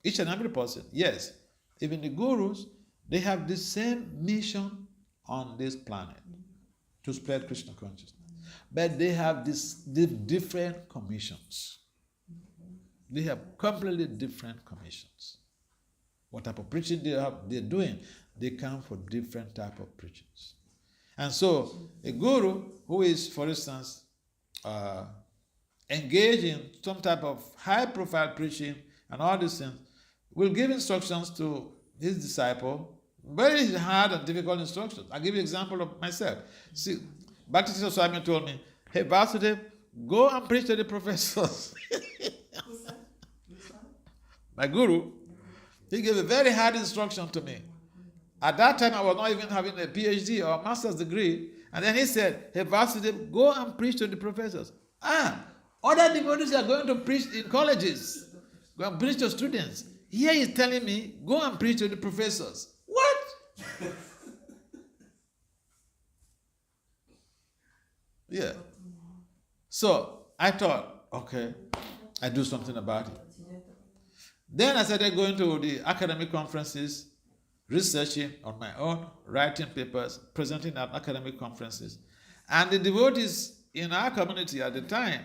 Each and every person, yes, even the gurus, they have the same mission on this planet, to spread Krishna consciousness. But they have these different commissions. They have completely different commissions. What type of preaching they're doing, they come for different type of preachings. And so a guru who is, for instance, engaged in some type of high-profile preaching and all these things, will give instructions to his disciple, very hard and difficult instructions. I'll give you an example of myself. See, Bhakti Swami told me, hey, Vasudev, go and preach to the professors. My guru, he gave a very hard instruction to me. At that time, I was not even having a PhD or a master's degree. And then he said, hey, Vasudev, go and preach to the professors. Other devotees are going to preach in colleges, go and preach to students. Here he's telling me, go and preach to the professors. What? Yeah. So I thought, okay, I do something about it. Then I started going to the academic conferences, researching on my own, writing papers, presenting at academic conferences. And the devotees in our community at the time,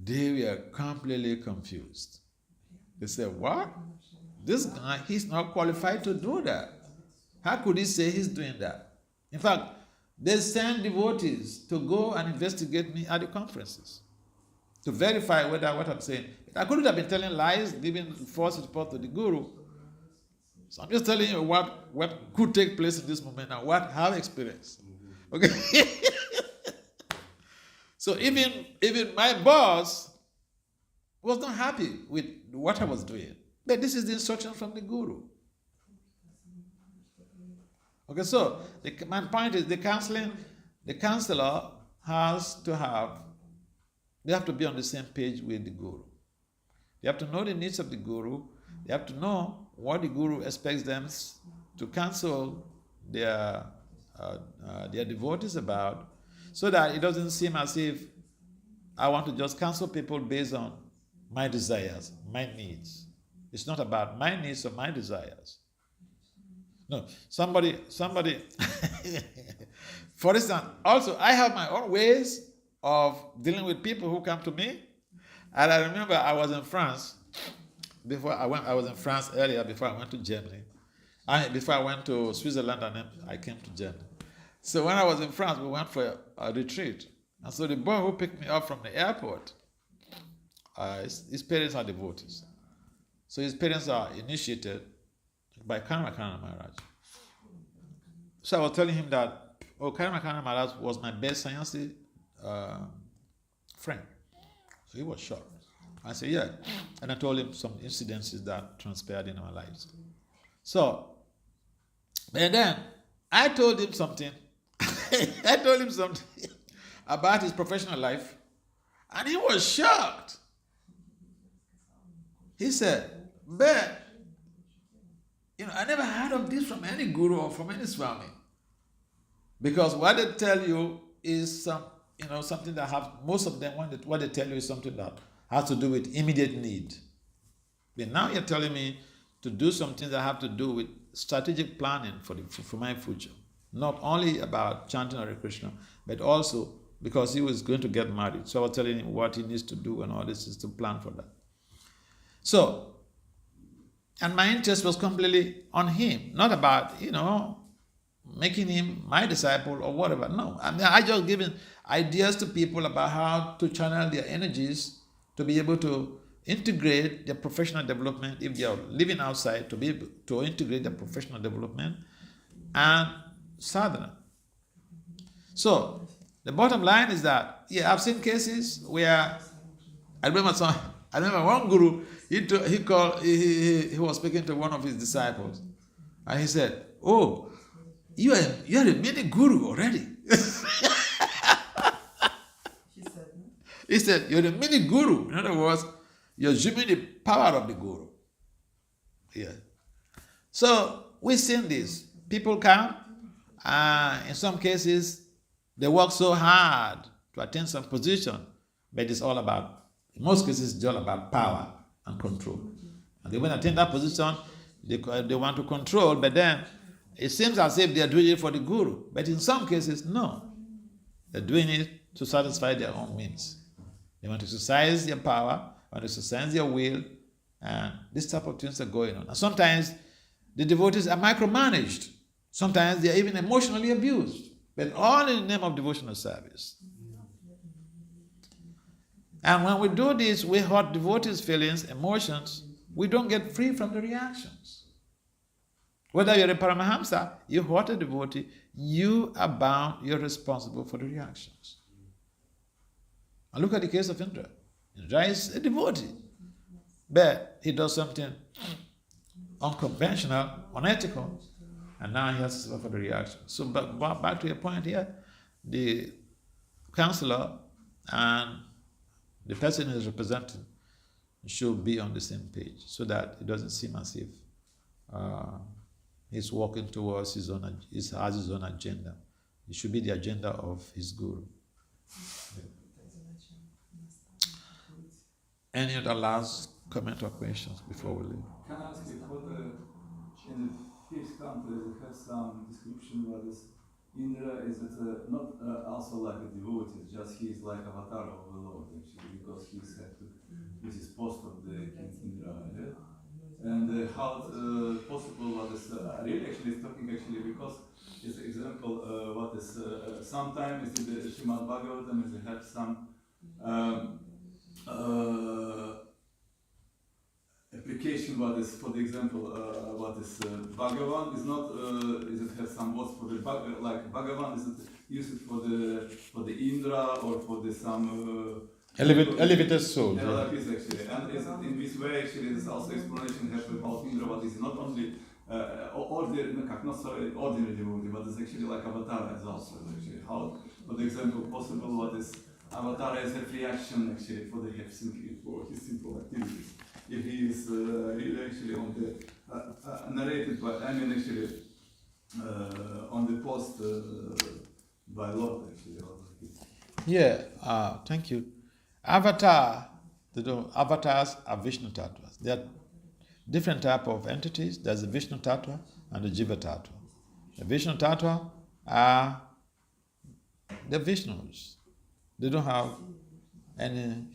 they were completely confused. They said, what? This guy, he's not qualified to do that. How could he say he's doing that? In fact, they sent devotees to go and investigate me at the conferences to verify whether what I'm saying. I couldn't have been telling lies, giving false report to the guru. So I'm just telling you what could take place in this moment and what I have experienced. Okay? So even my boss was not happy with what I was doing. But this is the instruction from the guru. Okay, so my point is the counselor has to they have to be on the same page with the guru. They have to know the needs of the guru. They have to know what the guru expects them to counsel their devotees about, so that it doesn't seem as if I want to just counsel people based on my desires, my needs. It's not about my needs or my desires. No, somebody, for instance, also I have my own ways of dealing with people who come to me. And I remember I was in France I was in France earlier before I went to Germany. Before I went to Switzerland and then I came to Germany. So when I was in France, we went for a retreat. And so the boy who picked me up from the airport, his parents are devotees. So his parents are initiated by Karma Maharaj. So I was telling him that, Karma Maharaj was my best science friend. So he was shocked. I said, yeah. And I told him some incidences that transpired in our lives. So, and then I told him something. I told him something about his professional life. And he was shocked. He said, but, I never heard of this from any guru or from any Swami. Because what they tell you is something that most of them, what they tell you is something that has to do with immediate need. But now you're telling me to do something that have to do with strategic planning for my future. Not only about chanting Hare Krishna, but also because he was going to get married. So I was telling him what he needs to do and all this is to plan for that. So, and my interest was completely on him, not about, making him my disciple or whatever. No, I just given ideas to people about how to channel their energies to be able to integrate their professional development if they are living outside, to be able to integrate their professional development and sadhana. So the bottom line is that, I've seen cases where I remember one guru, he was speaking to one of his disciples, and he said, "Oh, you are a mini guru already." He said, "You're a mini guru." In other words, you're assuming the power of the guru. Yeah. So we've seen this. People come, in some cases, they work so hard to attain some position, but it's all about, in most cases, it's all about power and control. And they want to attain that position, they want to control, but then it seems as if they are doing it for the guru. But in some cases, no. They're doing it to satisfy their own means. They want to exercise their power, want to exercise their will, and this type of things are going on. And sometimes the devotees are micromanaged. Sometimes they are even emotionally abused, but all in the name of devotional service. And when we do this, we hurt devotees' feelings, emotions. We don't get free from the reactions. Whether you're a Paramahamsa, you hurt a devotee, you are bound, you're responsible for the reactions. And look at the case of Indra. Indra is a devotee, but he does something unconventional, unethical, and now he has to suffer the reaction. So back to your point here, the counselor and the person is representing should be on the same page so that it doesn't seem as if he's walking towards his own agenda. It should be the agenda of his guru. Yeah. Any other last comment or questions before we leave? Can I ask you, what in the fifth canto it has some description what is Indra, is it not also like a devotee, just he is like avatar of the Lord actually, because he's had to, this is post of the King Indra, yeah? And how possible what is, really actually is talking actually because, as example, what is, sometimes in the Srimad Bhagavatam is they have some application what is, for the example, what is Bhagavan is not, is it has some words for the like Bhagavan is it used for the Indra or for the some elevated soul. Yeah, like this actually, and is in this way actually there's also explanation have about Indra what is not only ordinary, not sorry, ordinary devotee, but it's actually like avatar as also actually. How, for example, possible what is avatar as a reaction actually for the for his simple activities. If he is really actually on the narrated by, I mean actually on the post by Lord actually. Yeah, thank you. Avatars are Vishnu Tattvas. There are different type of entities. There's the Vishnu Tattva and the Jiva Tattva. The Vishnu Tattva are the Vishnus. They don't have any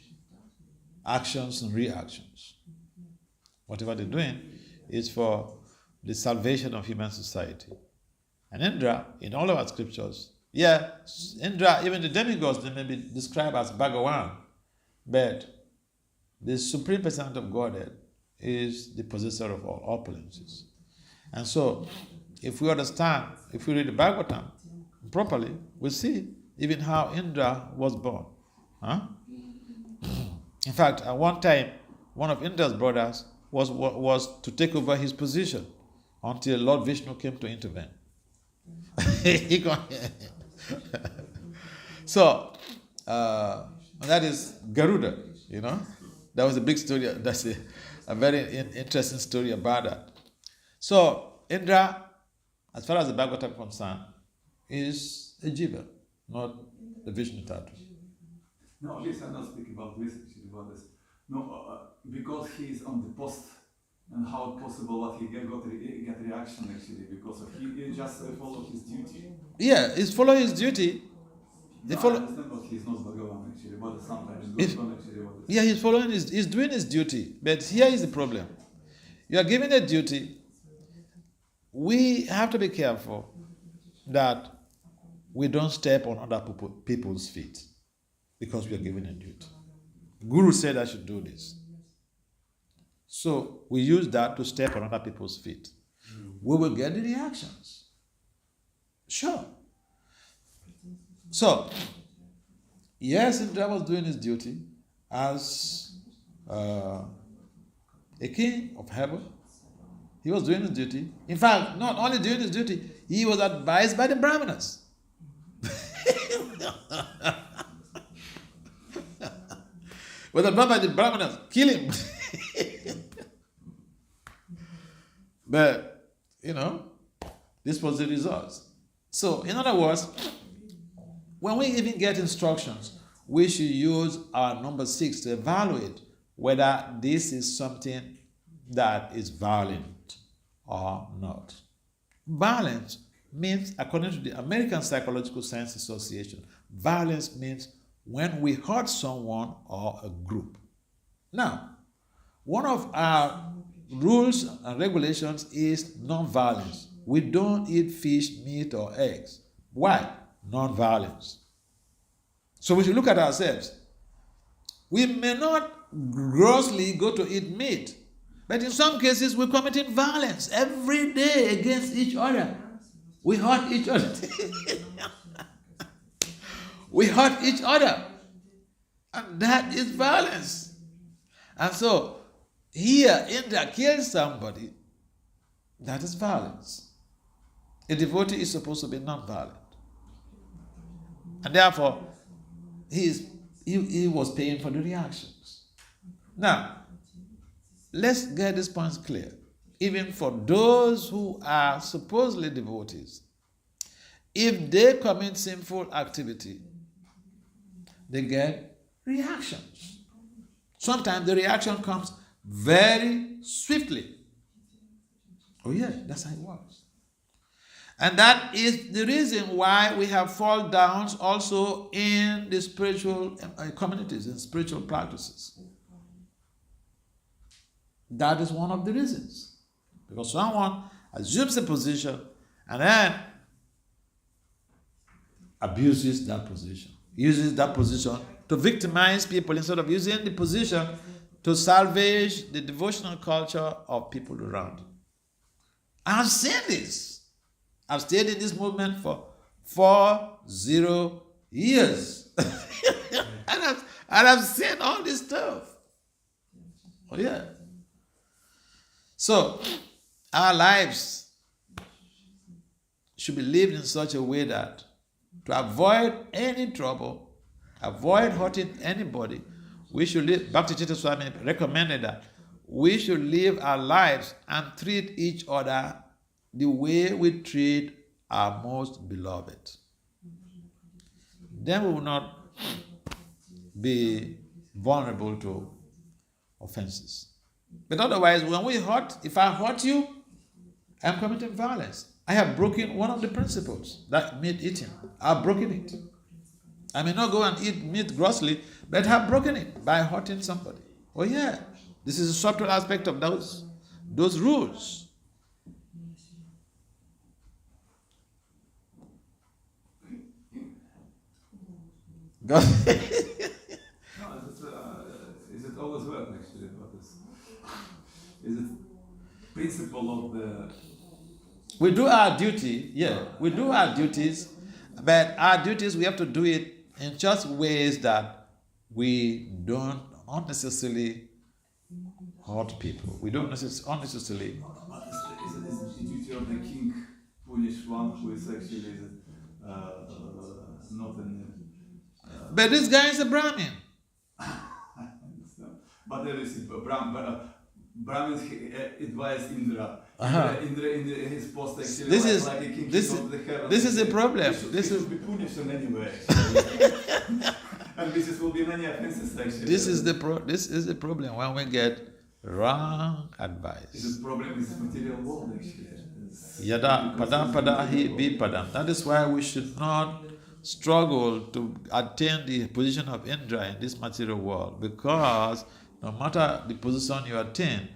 actions and reactions. Whatever they're doing is for the salvation of human society. And Indra, in all of our scriptures, Indra, even the demigods, they may be described as Bhagavan, but the supreme personality of Godhead is the possessor of all opulences. And so, if we understand, if we read the Bhagavatam properly, we see even how Indra was born. In fact, at one time, one of Indra's brothers was to take over his position until Lord Vishnu came to intervene. So, that is Garuda, That was a big story. That's a very interesting story about that. So, Indra, as far as the Bhagavatam is concerned, is a jiva, not the Vishnu Tattva. No, at least I'm not speaking about this, actually, about this. No, because he is on the post, and how possible that he get reaction, actually, because of he just follow his duty. Yeah, he's following his duty. No, I understand that he's not Bhagavan, actually, but sometimes it's good actually. Yeah, he's doing his duty. But here is the problem. You are given a duty. We have to be careful that we don't step on other people's feet because we are given a duty. Guru said I should do this. So we use that to step on other people's feet. We will get the reactions. Sure. So, yes, Indra was doing his duty as a king of heaven. He was doing his duty. In fact, not only doing his duty, he was advised by the Brahmanas. Was advised by the Brahmanas, kill him. But, this was the result. So, in other words, when we even get instructions, we should use our number 6 to evaluate whether this is something that is violent or not. Violence means, according to the American Psychological Science Association, violence means when we hurt someone or a group. Now, one of our rules and regulations is non-violence. We don't eat fish, meat, or eggs. Why? Non-violence. So we should look at ourselves. We may not grossly go to eat meat, but in some cases we're committing violence every day against each other. We hurt each other. We hurt each other. And that is violence. And so, here, Indra kills somebody. That is violence. A devotee is supposed to be non-violent. And therefore, he was paying for the reactions. Now, let's get these points clear. Even for those who are supposedly devotees, if they commit sinful activity, they get reactions. Sometimes the reaction comes very swiftly. Oh yeah, that's how it works. And that is the reason why we have fall downs also in the spiritual communities and spiritual practices. That is one of the reasons. Because someone assumes a position and then abuses that position. Uses that position to victimize people instead of using the position to salvage the devotional culture of people around. I've seen this. I've stayed in this movement for 40 years. and I've seen all this stuff. Oh yeah. So, our lives should be lived in such a way that to avoid any trouble, avoid hurting anybody, we should live, Bhakti-Chitta Swami recommended that we should live our lives and treat each other the way we treat our most beloved. Then we will not be vulnerable to offenses. But otherwise, when we hurt, if I hurt you, I'm committing violence. I have broken one of the principles that meat eating. I've broken it. I may not go and eat meat grossly, but I have broken it by hurting somebody. Oh yeah, this is a subtle aspect of those rules. God. No, is it always work actually? What is it principle of the? We do our duty, we do our duties, but our duties we have to do it in just ways that we don't unnecessarily hurt people. We don't unnecessarily. Is it the duty of the king punish one who is actually not an? But this guy is a Brahmin. I understand. But there is Brahmins advise Indra. Indra in his post actually This like a king is of the heaven. this is the problem. He should be punished in any way. And this will be many offenses actually. This is the problem when we get wrong advice. This problem is material world actually. Yada padam padahi bi padam. That is why we should not struggle to attain the position of Indra in this material world, because no matter the position you attain,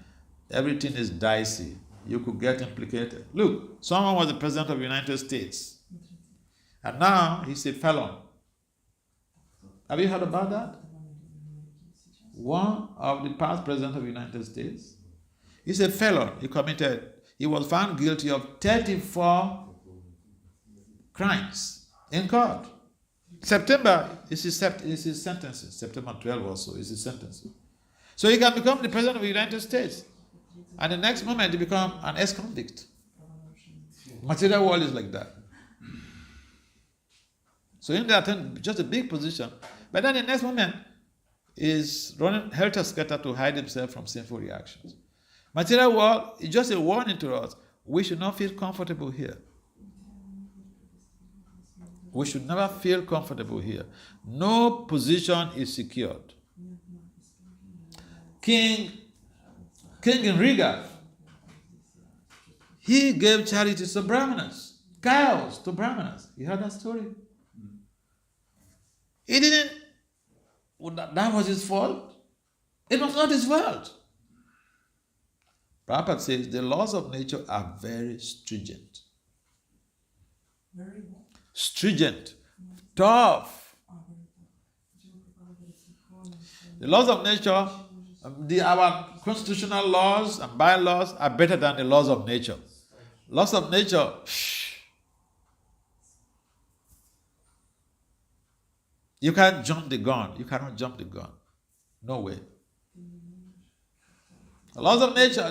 everything is dicey. You could get implicated. Look, someone was the president of the United States, and now he's a felon. Have you heard about that? One of the past presidents of the United States, he's a felon. He was found guilty of 34 crimes in court. September is his sentencing. September 12 or so is his sentencing. So he can become the president of the United States, and the next moment he become an ex-convict. Material world is like that. So in that, just a big position, but then the next moment is running helter-skelter to hide himself from sinful reactions. Material world is just a warning to us. We should not feel comfortable here. We should never feel comfortable here. No position is secured. King in Riga, he gave charity to Brahmanas, cows to Brahmanas. You heard that story? He didn't, that was his fault. It was not his fault. Prabhupada says the laws of nature are very stringent. Very Stringent, tough. The laws of nature, our constitutional laws and bylaws are better than the laws of nature. Laws of nature, you can't jump the gun. You cannot jump the gun. No way. The laws of nature,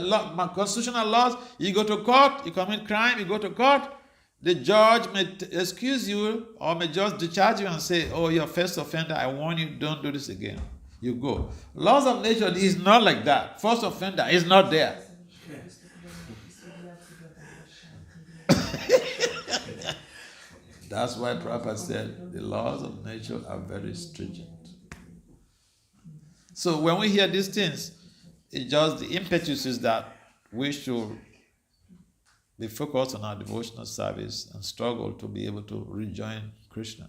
constitutional laws, you go to court, you commit crime, you go to court, the judge may excuse you or may just discharge you and say, oh, you're a first offender, I warn you, don't do this again. You go. Laws of nature is not like that. First offender is not there. That's why Prabhupada said the laws of nature are very stringent. So when we hear these things, it's just the impetus is that we should be focused on our devotional service and struggle to be able to rejoin Krishna.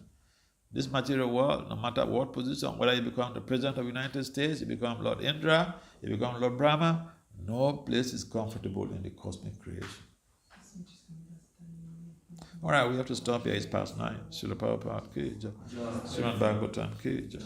This material world, no matter what position, whether you become the President of the United States, you become Lord Indra, you become Lord Brahma, no place is comfortable in the cosmic creation. All right, we have to stop here. It's past 9. Srila Prabhupada ki jai. Srimad Bhagavatam ki jai.